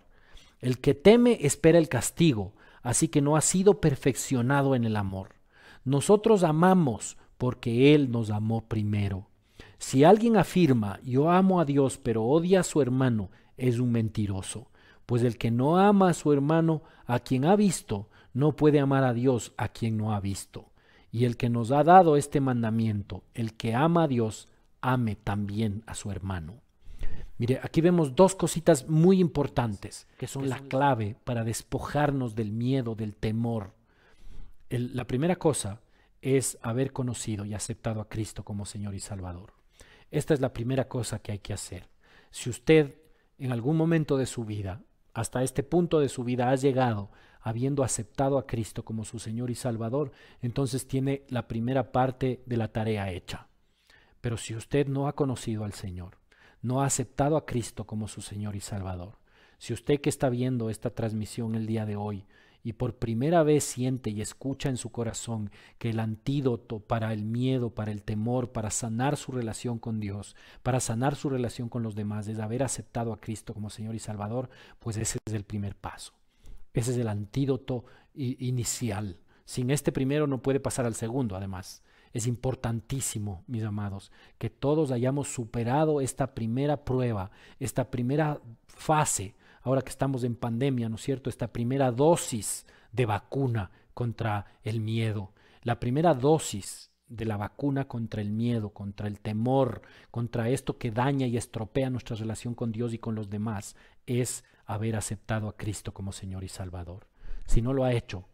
El que teme espera el castigo, así que no ha sido perfeccionado en el amor. Nosotros amamos porque Él nos amó primero. Si alguien afirma, yo amo a Dios, pero odia a su hermano, es un mentiroso. Pues el que no ama a su hermano, a quien ha visto, no puede amar a Dios, a quien no ha visto. Y el que nos ha dado este mandamiento, el que ama a Dios, ame también a su hermano. Mire, aquí vemos dos cositas muy importantes, que son la clave para despojarnos del miedo, del temor. La primera cosa es haber conocido y aceptado a Cristo como Señor y Salvador. Esta es la primera cosa que hay que hacer. Si usted en algún momento de su vida, hasta este punto de su vida ha llegado habiendo aceptado a Cristo como su Señor y Salvador, entonces tiene la primera parte de la tarea hecha. Pero si usted no ha conocido al Señor, no ha aceptado a Cristo como su Señor y Salvador, si usted que está viendo esta transmisión el día de hoy y por primera vez siente y escucha en su corazón que el antídoto para el miedo, para el temor, para sanar su relación con Dios, para sanar su relación con los demás, es haber aceptado a Cristo como Señor y Salvador, pues ese es el primer paso. Ese es el antídoto inicial. Sin este primero no puede pasar al segundo, además. Es importantísimo, mis amados, que todos hayamos superado esta primera prueba, esta primera fase, ahora que estamos en pandemia, ¿no es cierto? Esta primera dosis de vacuna contra el miedo. La primera dosis de la vacuna contra el miedo, contra el temor, contra esto que daña y estropea nuestra relación con Dios y con los demás, es haber aceptado a Cristo como Señor y Salvador. Si no lo ha hecho,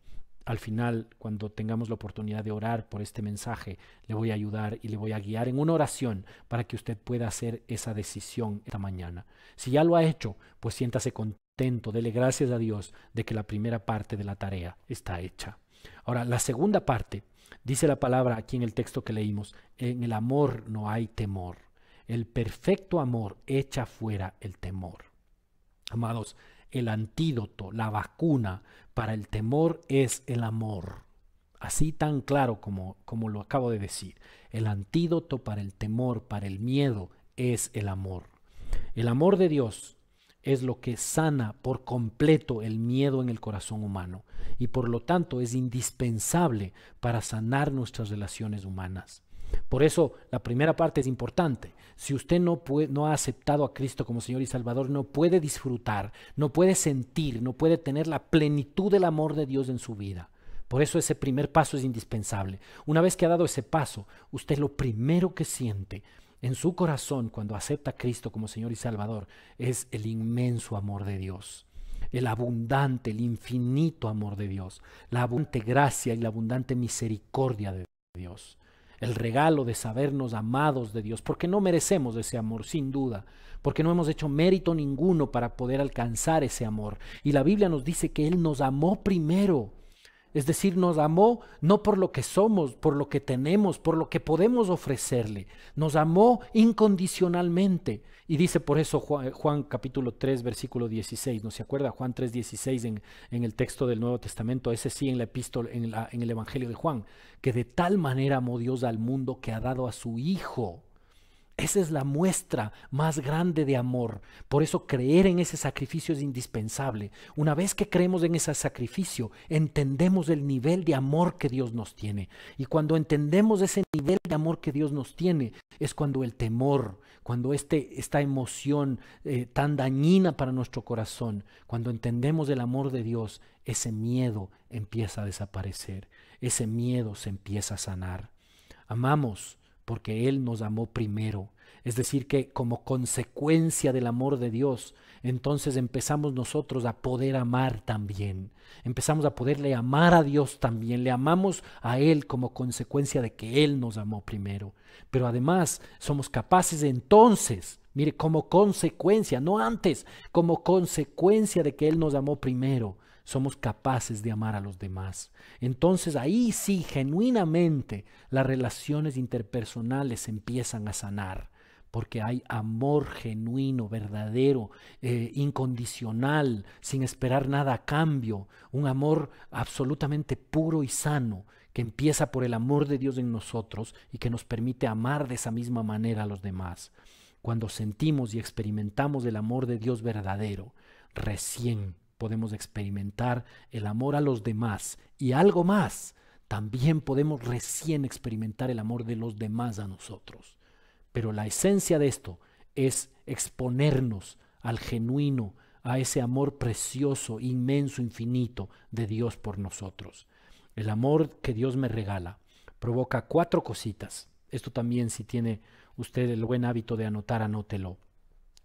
al final, cuando tengamos la oportunidad de orar por este mensaje, le voy a ayudar y le voy a guiar en una oración para que usted pueda hacer esa decisión esta mañana. Si ya lo ha hecho, pues siéntase contento, dele gracias a Dios de que la primera parte de la tarea está hecha. Ahora, la segunda parte, dice la palabra aquí en el texto que leímos, en el amor no hay temor. El perfecto amor echa fuera el temor. Amados, el antídoto, la vacuna para el temor es el amor. Así tan claro como lo acabo de decir. El antídoto para el temor, para el miedo, es el amor. El amor de Dios es lo que sana por completo el miedo en el corazón humano y por lo tanto es indispensable para sanar nuestras relaciones humanas. Por eso la primera parte es importante. Si usted no ha aceptado a Cristo como Señor y Salvador, no puede disfrutar, no puede sentir, no puede tener la plenitud del amor de Dios en su vida. Por eso ese primer paso es indispensable. Una vez que ha dado ese paso, usted lo primero que siente en su corazón cuando acepta a Cristo como Señor y Salvador es el inmenso amor de Dios. El abundante, el infinito amor de Dios, la abundante gracia y la abundante misericordia de Dios. El regalo de sabernos amados de Dios, porque no merecemos ese amor, sin duda, porque no hemos hecho mérito ninguno para poder alcanzar ese amor. Y la Biblia nos dice que Él nos amó primero. Es decir, nos amó no por lo que somos, por lo que tenemos, por lo que podemos ofrecerle. Nos amó incondicionalmente. Y dice por eso Juan capítulo 3, versículo 16. ¿No se acuerda? Juan 3, 16 en el texto del Nuevo Testamento. Ese sí en la epístola, en el Evangelio de Juan. Que de tal manera amó Dios al mundo que ha dado a su Hijo. Esa es la muestra más grande de amor. Por eso creer en ese sacrificio es indispensable. Una vez que creemos en ese sacrificio, entendemos el nivel de amor que Dios nos tiene. Y cuando entendemos ese nivel de amor que Dios nos tiene, es cuando el temor, cuando esta emoción tan dañina para nuestro corazón, cuando entendemos el amor de Dios, ese miedo empieza a desaparecer. Ese miedo se empieza a sanar. Amamos porque Él nos amó primero. Es decir, que como consecuencia del amor de Dios, entonces empezamos nosotros a poder amar también. Empezamos a poderle amar a Dios también. Le amamos a Él como consecuencia de que Él nos amó primero. Pero además somos capaces entonces, mire, como consecuencia, no antes, como consecuencia de que Él nos amó primero, somos capaces de amar a los demás. Entonces ahí sí, genuinamente, las relaciones interpersonales empiezan a sanar, porque hay amor genuino, verdadero, incondicional, sin esperar nada a cambio, un amor absolutamente puro y sano, que empieza por el amor de Dios en nosotros y que nos permite amar de esa misma manera a los demás. Cuando sentimos y experimentamos el amor de Dios verdadero, recién podemos experimentar el amor a los demás y algo más, también podemos recién experimentar el amor de los demás a nosotros. Pero la esencia de esto es exponernos al genuino, a ese amor precioso, inmenso, infinito de Dios por nosotros. El amor que Dios me regala provoca 4 cositas. Esto también, si tiene usted el buen hábito de anotar, anótelo.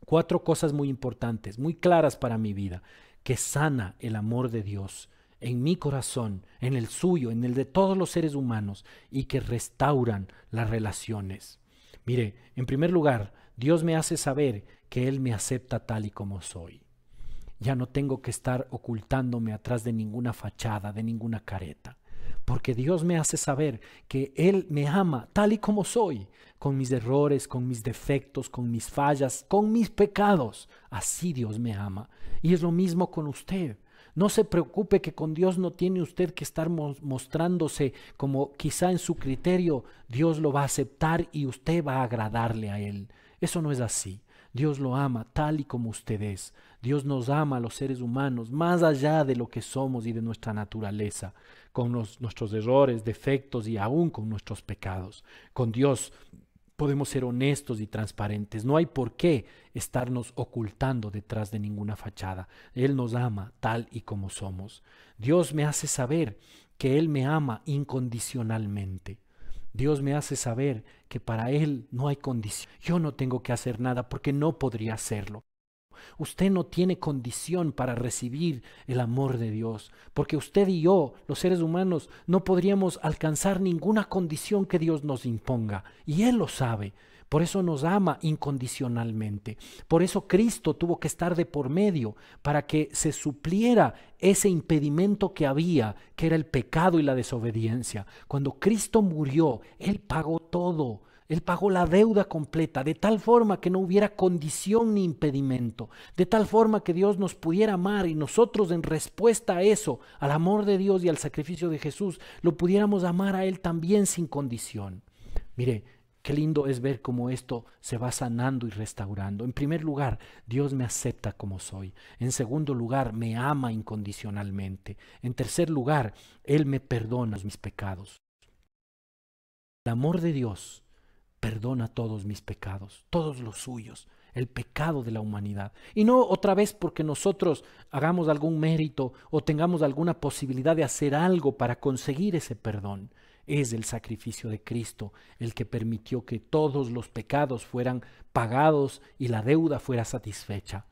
4 cosas muy importantes, muy claras para mi vida, que sana el amor de Dios en mi corazón, en el suyo, en el de todos los seres humanos y que restauran las relaciones. Mire, en primer lugar, Dios me hace saber que Él me acepta tal y como soy. Ya no tengo que estar ocultándome atrás de ninguna fachada, de ninguna careta, porque Dios me hace saber que Él me ama tal y como soy, con mis errores, con mis defectos, con mis fallas, con mis pecados. Así Dios me ama. Y es lo mismo con usted. No se preocupe que con Dios no tiene usted que estar mostrándose como quizá en su criterio Dios lo va a aceptar y usted va a agradarle a Él. Eso no es así. Dios lo ama tal y como usted es. Dios nos ama a los seres humanos más allá de lo que somos y de nuestra naturaleza, con nuestros errores, defectos y aún con nuestros pecados. Con Dios podemos ser honestos y transparentes. No hay por qué estarnos ocultando detrás de ninguna fachada. Él nos ama tal y como somos. Dios me hace saber que Él me ama incondicionalmente. Dios me hace saber que para Él no hay condición. Yo no tengo que hacer nada porque no podría hacerlo. Usted no tiene condición para recibir el amor de Dios, porque usted y yo, los seres humanos, no podríamos alcanzar ninguna condición que Dios nos imponga, y Él lo sabe. Por eso nos ama incondicionalmente. Por eso Cristo tuvo que estar de por medio para que se supliera ese impedimento que había, que era el pecado y la desobediencia. Cuando Cristo murió, Él pagó todo. Él pagó la deuda completa, de tal forma que no hubiera condición ni impedimento, de tal forma que Dios nos pudiera amar y nosotros en respuesta a eso, al amor de Dios y al sacrificio de Jesús, lo pudiéramos amar a Él también sin condición. Mire, qué lindo es ver cómo esto se va sanando y restaurando. En primer lugar, Dios me acepta como soy. En segundo lugar, me ama incondicionalmente. En tercer lugar, Él me perdona mis pecados. El amor de Dios perdona todos mis pecados, todos los suyos, el pecado de la humanidad. Y no otra vez porque nosotros hagamos algún mérito o tengamos alguna posibilidad de hacer algo para conseguir ese perdón. Es el sacrificio de Cristo el que permitió que todos los pecados fueran pagados y la deuda fuera satisfecha.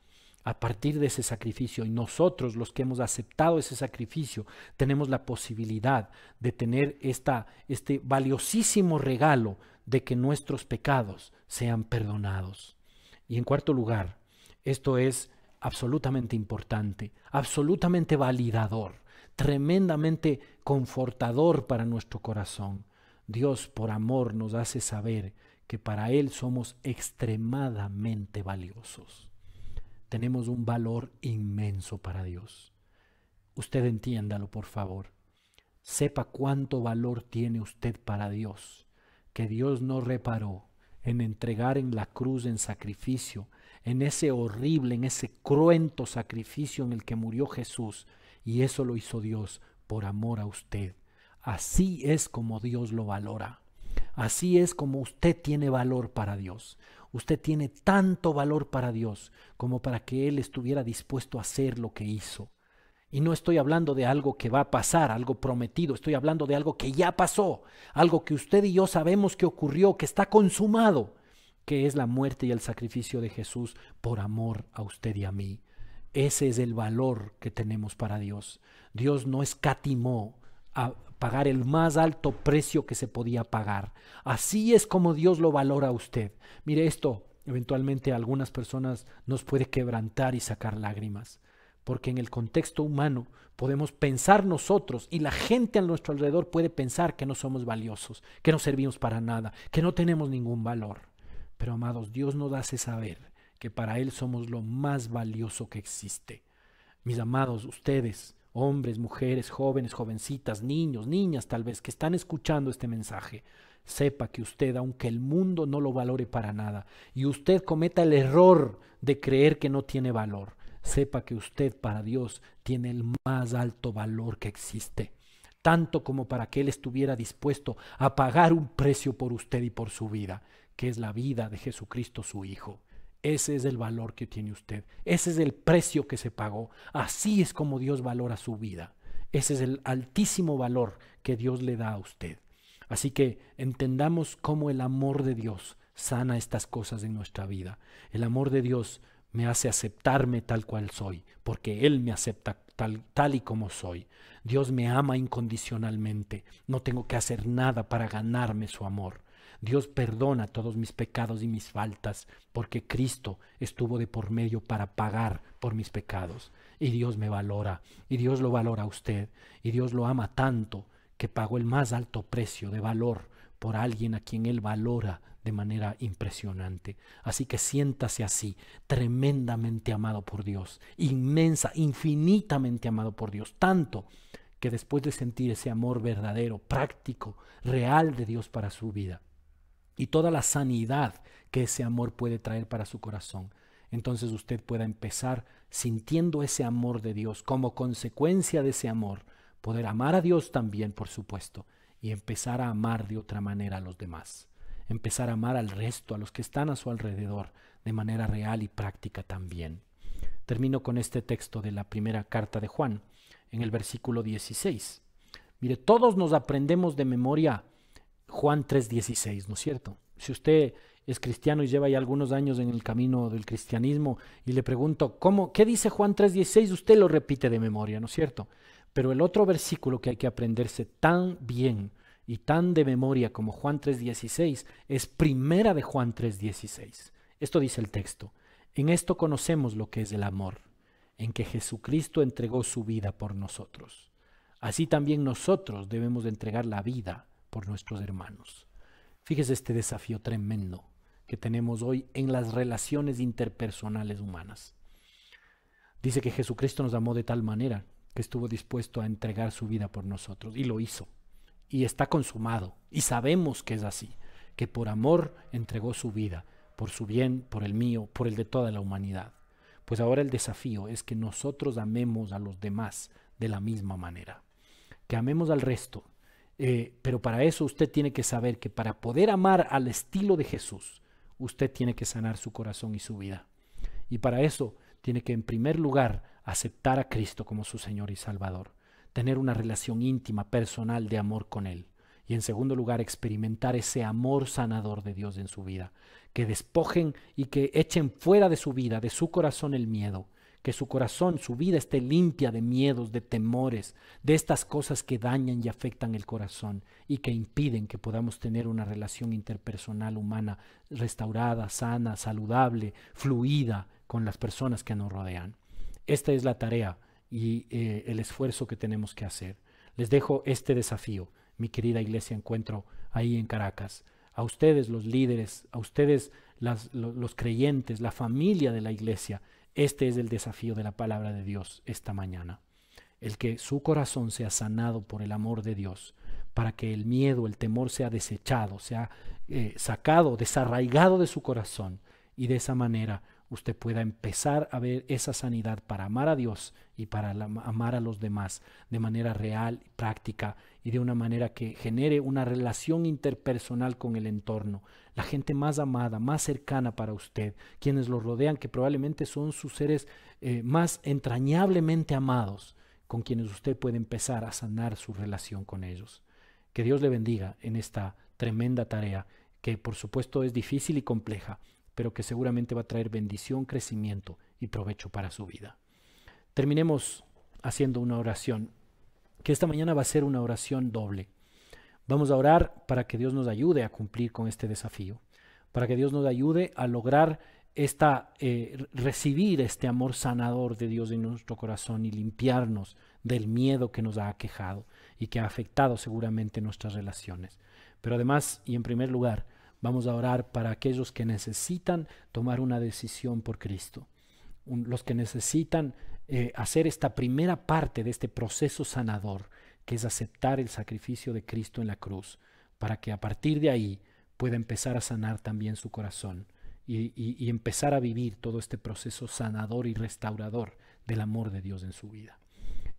A partir de ese sacrificio, y nosotros los que hemos aceptado ese sacrificio, tenemos la posibilidad de tener este valiosísimo regalo de que nuestros pecados sean perdonados. Y en cuarto lugar, esto es absolutamente importante, absolutamente validador, tremendamente confortador para nuestro corazón. Dios por amor nos hace saber que para Él somos extremadamente valiosos. Tenemos un valor inmenso para Dios. Usted entiéndalo, por favor. Sepa cuánto valor tiene usted para Dios, que Dios no reparó en entregar en la cruz en sacrificio, en ese horrible, en ese cruento sacrificio en el que murió Jesús, y eso lo hizo Dios por amor a usted. Así es como Dios lo valora. Así es como usted tiene valor para Dios. Usted tiene tanto valor para Dios como para que Él estuviera dispuesto a hacer lo que hizo. Y no estoy hablando de algo que va a pasar, algo prometido. Estoy hablando de algo que ya pasó, algo que usted y yo sabemos que ocurrió, que está consumado, que es la muerte y el sacrificio de Jesús por amor a usted y a mí. Ese es el valor que tenemos para Dios. Dios no escatimó a pagar el más alto precio que se podía pagar. Así es como Dios lo valora a usted. Mire, esto eventualmente a algunas personas nos puede quebrantar y sacar lágrimas, porque en el contexto humano podemos pensar nosotros y la gente a nuestro alrededor puede pensar que no somos valiosos, que no servimos para nada, que no tenemos ningún valor. Pero amados, Dios nos hace saber que para Él somos lo más valioso que existe. Mis amados, ustedes, hombres, mujeres, jóvenes, jovencitas, niños, niñas tal vez, que están escuchando este mensaje, sepa que usted, aunque el mundo no lo valore para nada, y usted cometa el error de creer que no tiene valor, sepa que usted para Dios tiene el más alto valor que existe, tanto como para que Él estuviera dispuesto a pagar un precio por usted y por su vida, que es la vida de Jesucristo su Hijo. Ese es el valor que tiene usted. Ese es el precio que se pagó. Así es como Dios valora su vida. Ese es el altísimo valor que Dios le da a usted. Así que entendamos cómo el amor de Dios sana estas cosas en nuestra vida. El amor de Dios me hace aceptarme tal cual soy, porque Él me acepta tal y como soy. Dios me ama incondicionalmente. No tengo que hacer nada para ganarme su amor. Dios perdona todos mis pecados y mis faltas, porque Cristo estuvo de por medio para pagar por mis pecados. Y Dios me valora, y Dios lo valora a usted, y Dios lo ama tanto que pagó el más alto precio de valor por alguien a quien Él valora de manera impresionante. Así que siéntase así, tremendamente amado por Dios, inmensa, infinitamente amado por Dios, tanto que después de sentir ese amor verdadero, práctico, real de Dios para su vida, y toda la sanidad que ese amor puede traer para su corazón, entonces usted pueda empezar sintiendo ese amor de Dios, como consecuencia de ese amor, poder amar a Dios también, por supuesto, y empezar a amar de otra manera a los demás, empezar a amar al resto, a los que están a su alrededor, de manera real y práctica también. Termino con este texto de la primera carta de Juan, en el versículo 16. Mire, todos nos aprendemos de memoria Juan 3:16, ¿no es cierto? Si usted es cristiano y lleva ya algunos años en el camino del cristianismo y le pregunto, ¿qué dice Juan 3:16? Usted lo repite de memoria, ¿no es cierto? Pero el otro versículo que hay que aprenderse tan bien y tan de memoria como Juan 3:16 es primera de Juan 3:16. Esto dice el texto: en esto conocemos lo que es el amor, en que Jesucristo entregó su vida por nosotros. Así también nosotros debemos de entregar la vida por nuestros hermanos. Fíjese este desafío tremendo que tenemos hoy en las relaciones interpersonales humanas. Dice que Jesucristo nos amó de tal manera que estuvo dispuesto a entregar su vida por nosotros, y lo hizo, y está consumado, y sabemos que es así, que por amor entregó su vida, por su bien, por el mío, por el de toda la humanidad. Pues ahora el desafío es que nosotros amemos a los demás de la misma manera, que amemos al resto, pero para eso usted tiene que saber que para poder amar al estilo de Jesús, usted tiene que sanar su corazón y su vida, y para eso tiene que en primer lugar aceptar a Cristo como su Señor y Salvador, tener una relación íntima, personal de amor con Él, y en segundo lugar experimentar ese amor sanador de Dios en su vida, que despojen y que echen fuera de su vida, de su corazón, el miedo, que su corazón, su vida esté limpia de miedos, de temores, de estas cosas que dañan y afectan el corazón y que impiden que podamos tener una relación interpersonal humana restaurada, sana, saludable, fluida con las personas que nos rodean. Esta es la tarea y el esfuerzo que tenemos que hacer. Les dejo este desafío, mi querida Iglesia Encuentro, ahí en Caracas. A ustedes los líderes, a ustedes los creyentes, la familia de la Iglesia, este es el desafío de la palabra de Dios esta mañana. El que su corazón sea sanado por el amor de Dios, para que el miedo, el temor sea desechado, sea sacado, desarraigado de su corazón, y de esa manera usted pueda empezar a ver esa sanidad para amar a Dios y para amar a los demás de manera real, práctica y de una manera que genere una relación interpersonal con el entorno. La gente más amada, más cercana para usted, quienes lo rodean, que probablemente son sus seres más entrañablemente amados, con quienes usted puede empezar a sanar su relación con ellos. Que Dios le bendiga en esta tremenda tarea, que por supuesto es difícil y compleja, pero que seguramente va a traer bendición, crecimiento y provecho para su vida. Terminemos haciendo una oración, que esta mañana va a ser una oración doble. Vamos a orar para que Dios nos ayude a cumplir con este desafío, para que Dios nos ayude a lograr recibir este amor sanador de Dios en nuestro corazón y limpiarnos del miedo que nos ha aquejado y que ha afectado seguramente nuestras relaciones. Pero además, y en primer lugar, vamos a orar para aquellos que necesitan tomar una decisión por Cristo, los que necesitan hacer esta primera parte de este proceso sanador, que es aceptar el sacrificio de Cristo en la cruz, para que a partir de ahí pueda empezar a sanar también su corazón y empezar a vivir todo este proceso sanador y restaurador del amor de Dios en su vida.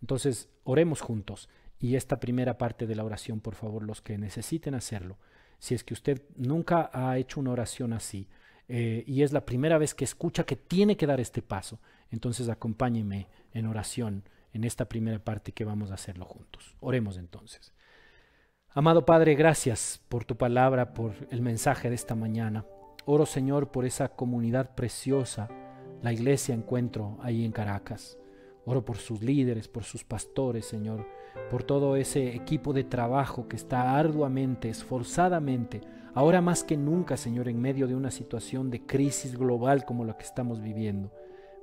Entonces, oremos juntos, y esta primera parte de la oración, por favor, los que necesiten hacerlo, si es que usted nunca ha hecho una oración así y es la primera vez que escucha que tiene que dar este paso, entonces acompáñeme en oración en esta primera parte que vamos a hacerlo juntos. Oremos entonces. Amado Padre, gracias por tu palabra, por el mensaje de esta mañana. Oro, Señor, por esa comunidad preciosa, la Iglesia Encuentro ahí en Caracas. Oro por sus líderes, por sus pastores, Señor, por todo ese equipo de trabajo que está arduamente, esforzadamente, ahora más que nunca, Señor, en medio de una situación de crisis global como la que estamos viviendo.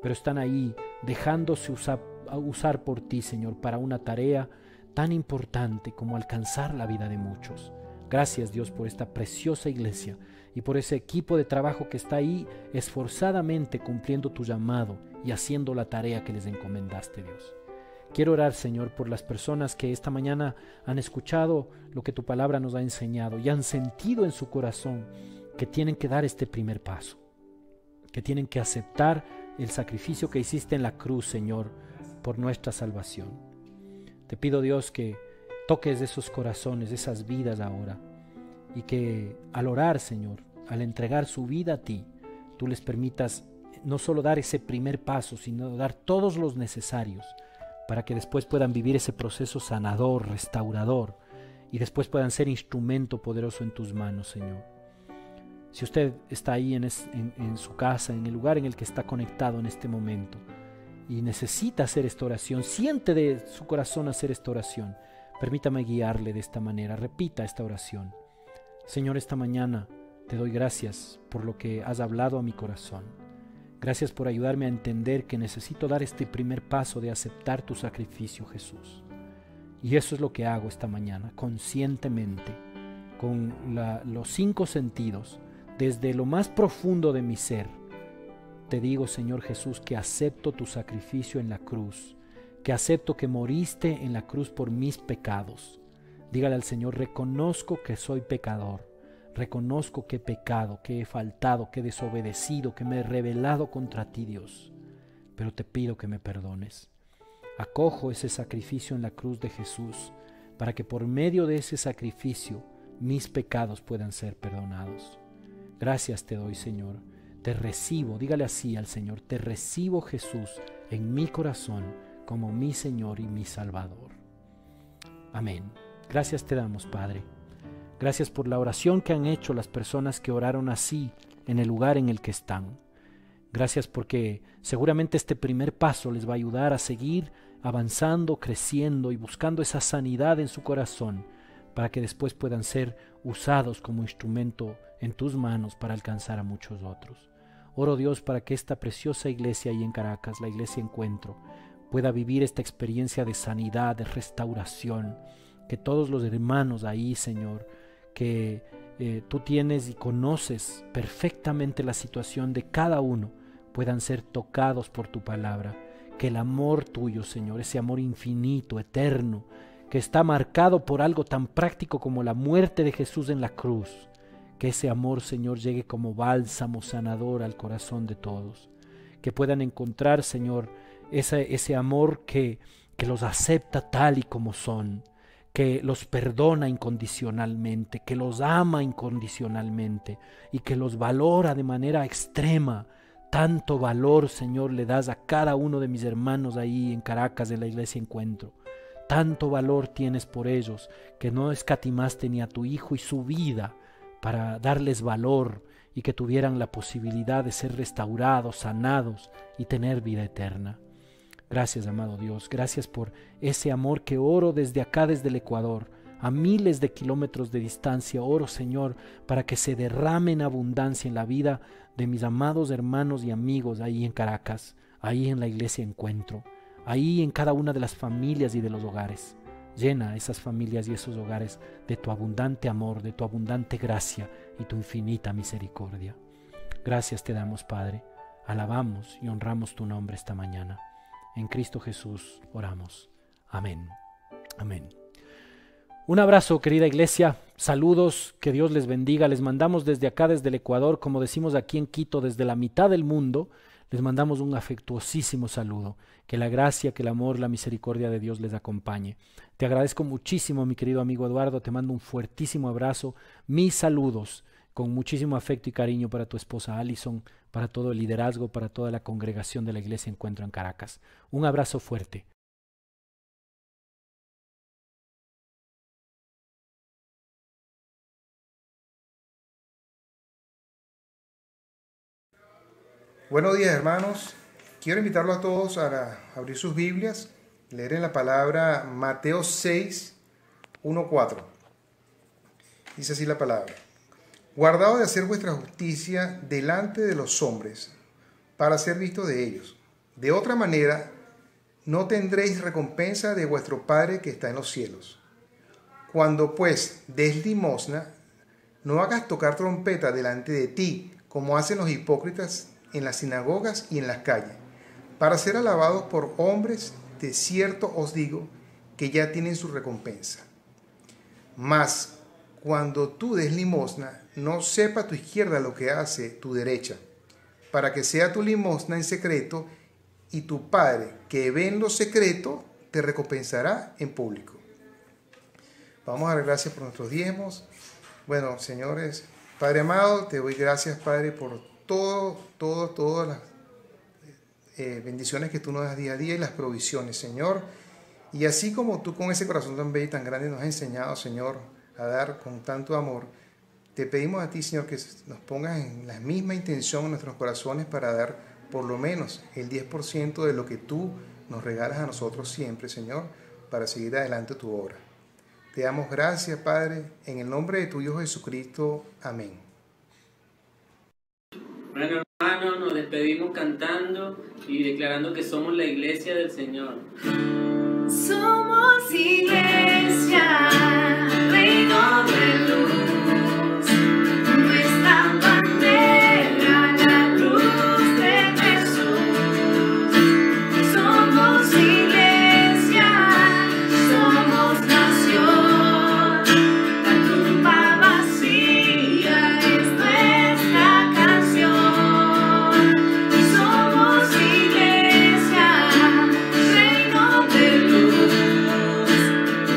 Pero están ahí, dejándose usar por ti, Señor, para una tarea tan importante como alcanzar la vida de muchos. Gracias, Dios, por esta preciosa iglesia y por ese equipo de trabajo que está ahí esforzadamente cumpliendo tu llamado y haciendo la tarea que les encomendaste, Dios. Quiero orar, Señor, por las personas que esta mañana han escuchado lo que tu palabra nos ha enseñado y han sentido en su corazón que tienen que dar este primer paso, que tienen que aceptar el sacrificio que hiciste en la cruz, Señor, por nuestra salvación. Te pido, Dios, que toques esos corazones, esas vidas ahora, y que al orar, Señor, al entregar su vida a ti, tú les permitas no solo dar ese primer paso, sino dar todos los necesarios para que después puedan vivir ese proceso sanador, restaurador, y después puedan ser instrumento poderoso en tus manos, Señor. Si usted está ahí en su casa, en el lugar en el que está conectado en este momento, y necesita hacer esta oración, siente de su corazón hacer esta oración, permítame guiarle de esta manera. Repita esta oración. Señor, esta mañana te doy gracias por lo que has hablado a mi corazón. Gracias por ayudarme a entender que necesito dar este primer paso de aceptar tu sacrificio, Jesús. Y eso es lo que hago esta mañana, conscientemente, con los 5 sentidos, desde lo más profundo de mi ser. Te digo, Señor Jesús, que acepto tu sacrificio en la cruz, que acepto que moriste en la cruz por mis pecados. Dígale al Señor, reconozco que soy pecador, reconozco que he pecado, que he faltado, que he desobedecido, que me he rebelado contra ti, Dios, pero te pido que me perdones. Acojo ese sacrificio en la cruz de Jesús para que por medio de ese sacrificio mis pecados puedan ser perdonados. Gracias te doy, Señor. Te recibo, dígale así al Señor, te recibo, Jesús, en mi corazón como mi Señor y mi Salvador. Amén. Gracias te damos, Padre. Gracias por la oración que han hecho las personas que oraron así en el lugar en el que están. Gracias porque seguramente este primer paso les va a ayudar a seguir avanzando, creciendo y buscando esa sanidad en su corazón para que después puedan ser usados como instrumento en tus manos para alcanzar a muchos otros. Oro, Dios, para que esta preciosa iglesia ahí en Caracas, la Iglesia Encuentro, pueda vivir esta experiencia de sanidad, de restauración, que todos los hermanos ahí, Señor, que tú tienes y conoces perfectamente la situación de cada uno, puedan ser tocados por tu palabra, que el amor tuyo, Señor, ese amor infinito, eterno, que está marcado por algo tan práctico como la muerte de Jesús en la cruz, que ese amor, Señor, llegue como bálsamo sanador al corazón de todos, que puedan encontrar, Señor, ese amor que los acepta tal y como son, que los perdona incondicionalmente, que los ama incondicionalmente y que los valora de manera extrema. Tanto valor, Señor, le das a cada uno de mis hermanos ahí en Caracas, en la Iglesia Encuentro. Tanto valor tienes por ellos, que no escatimaste ni a tu Hijo y su vida para darles valor y que tuvieran la posibilidad de ser restaurados, sanados y tener vida eterna. Gracias, amado Dios, gracias por ese amor que oro desde acá, desde el Ecuador, a miles de kilómetros de distancia. Oro, Señor, para que se derrame en abundancia en la vida de mis amados hermanos y amigos ahí en Caracas, ahí en la Iglesia Encuentro, ahí en cada una de las familias y de los hogares. Llena esas familias y esos hogares de tu abundante amor, de tu abundante gracia y tu infinita misericordia. Gracias te damos, Padre. Alabamos y honramos tu nombre esta mañana. En Cristo Jesús oramos. Amén. Amén. Un abrazo, querida iglesia. Saludos, que Dios les bendiga. Les mandamos desde acá, desde el Ecuador, como decimos aquí en Quito, desde la mitad del mundo, les mandamos un afectuosísimo saludo. Que la gracia, que el amor, la misericordia de Dios les acompañe. Te agradezco muchísimo, mi querido amigo Eduardo. Te mando un fuertísimo abrazo. Mis saludos con muchísimo afecto y cariño para tu esposa Alison, para todo el liderazgo, para toda la congregación de la Iglesia Encuentro en Caracas. Un abrazo fuerte. Buenos días, hermanos. Quiero invitarlos a todos a abrir sus Biblias, leer en la palabra Mateo 6, 1-4. Dice así la palabra: guardaos de hacer vuestra justicia delante de los hombres, para ser visto de ellos. De otra manera, no tendréis recompensa de vuestro Padre que está en los cielos. Cuando pues des limosna, no hagas tocar trompeta delante de ti, como hacen los hipócritas en las sinagogas y en las calles, para ser alabados por hombres. De cierto os digo que ya tienen su recompensa. Mas cuando tú des limosna, no sepa tu izquierda lo que hace tu derecha, para que sea tu limosna en secreto, y tu Padre, que ve en lo secreto, te recompensará en público. Vamos a dar gracias por nuestros diezmos. Bueno, señores, Padre amado, te doy gracias, Padre, por todas las bendiciones que tú nos das día a día y las provisiones, Señor. Y así como tú con ese corazón tan bello y tan grande nos has enseñado, Señor, a dar con tanto amor, te pedimos a ti, Señor, que nos pongas en la misma intención en nuestros corazones para dar por lo menos el 10% de lo que tú nos regalas a nosotros siempre, Señor, para seguir adelante tu obra. Te damos gracias, Padre, en el nombre de tu Hijo Jesucristo. Amén. Bueno, hermanos, nos despedimos cantando y declarando que somos la iglesia del Señor. Somos iglesia, reino de luz, nuestra bandera, la cruz de Jesús. Somos iglesia, somos nación, la tumba vacía es nuestra canción. Somos iglesia, reino de luz,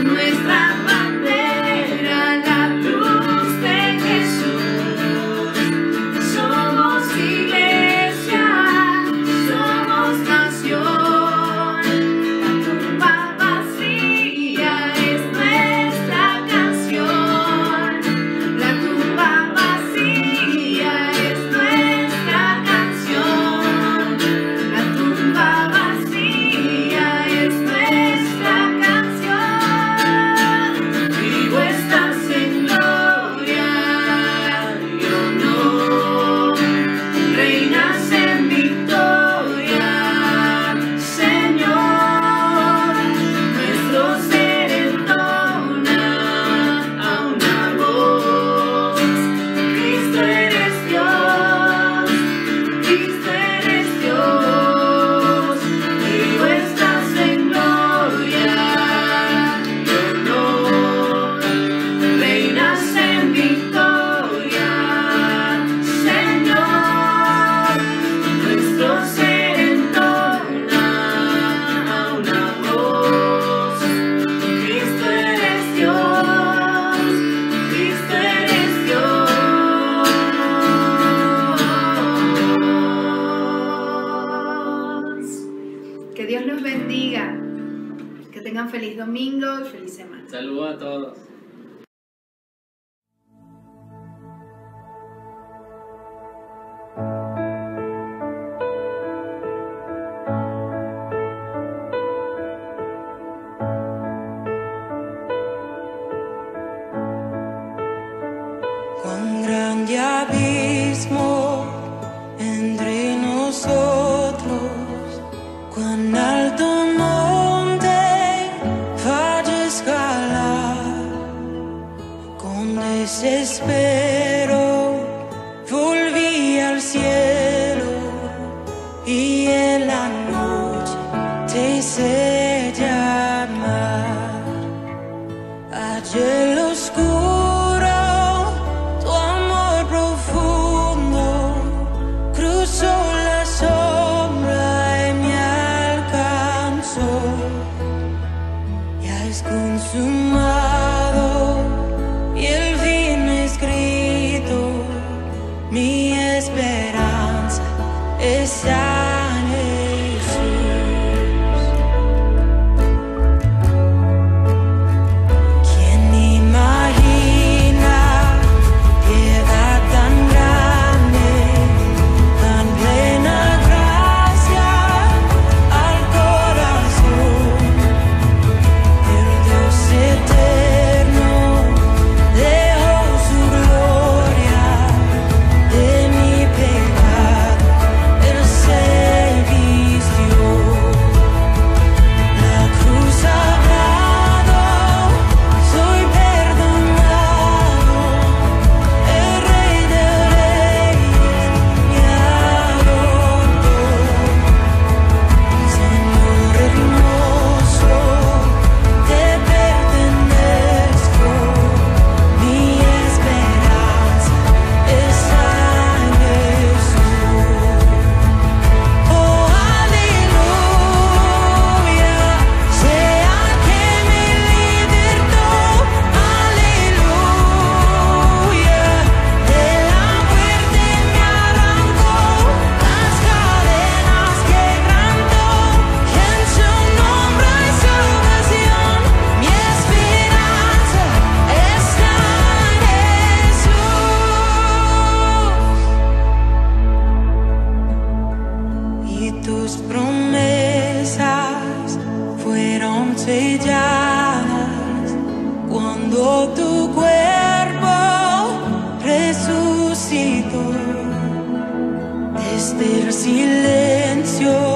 nuestra bandera, la cruz de Jesús. Somos iglesia, somos nación, la tumba vacía es nuestra canción. La tumba vacía es nuestra canción. La tumba vacía es nuestra canción. Vivo estás en gloria y honor, reinas en victoria, Señor. Nuestro ser entona a una voz: Cristo eres Dios, Cristo eres Dios. Vivo estás en gloria y honor, reinas en victoria, Señor. Nuestro ser entona a una voz: Cristo eres Dios, Cristo eres Dios. Que Dios los bendiga. Que tengan feliz domingo y feliz semana. Saludos a todos. Cuán grande abismo entre nosotros, cuán alto monte falla escalar. Con desespero volví al cielo y en la noche te hice llamar. Allá en lo oscuro tu amor profundo cruzó la sombra y me alcanzó. Ya es consumado y el fin escrito, mi esperanza está en Jesús. ¿Quién imagina piedad tan grande, tan plena gracia miradas cuando tu cuerpo resucitó desde el silencio.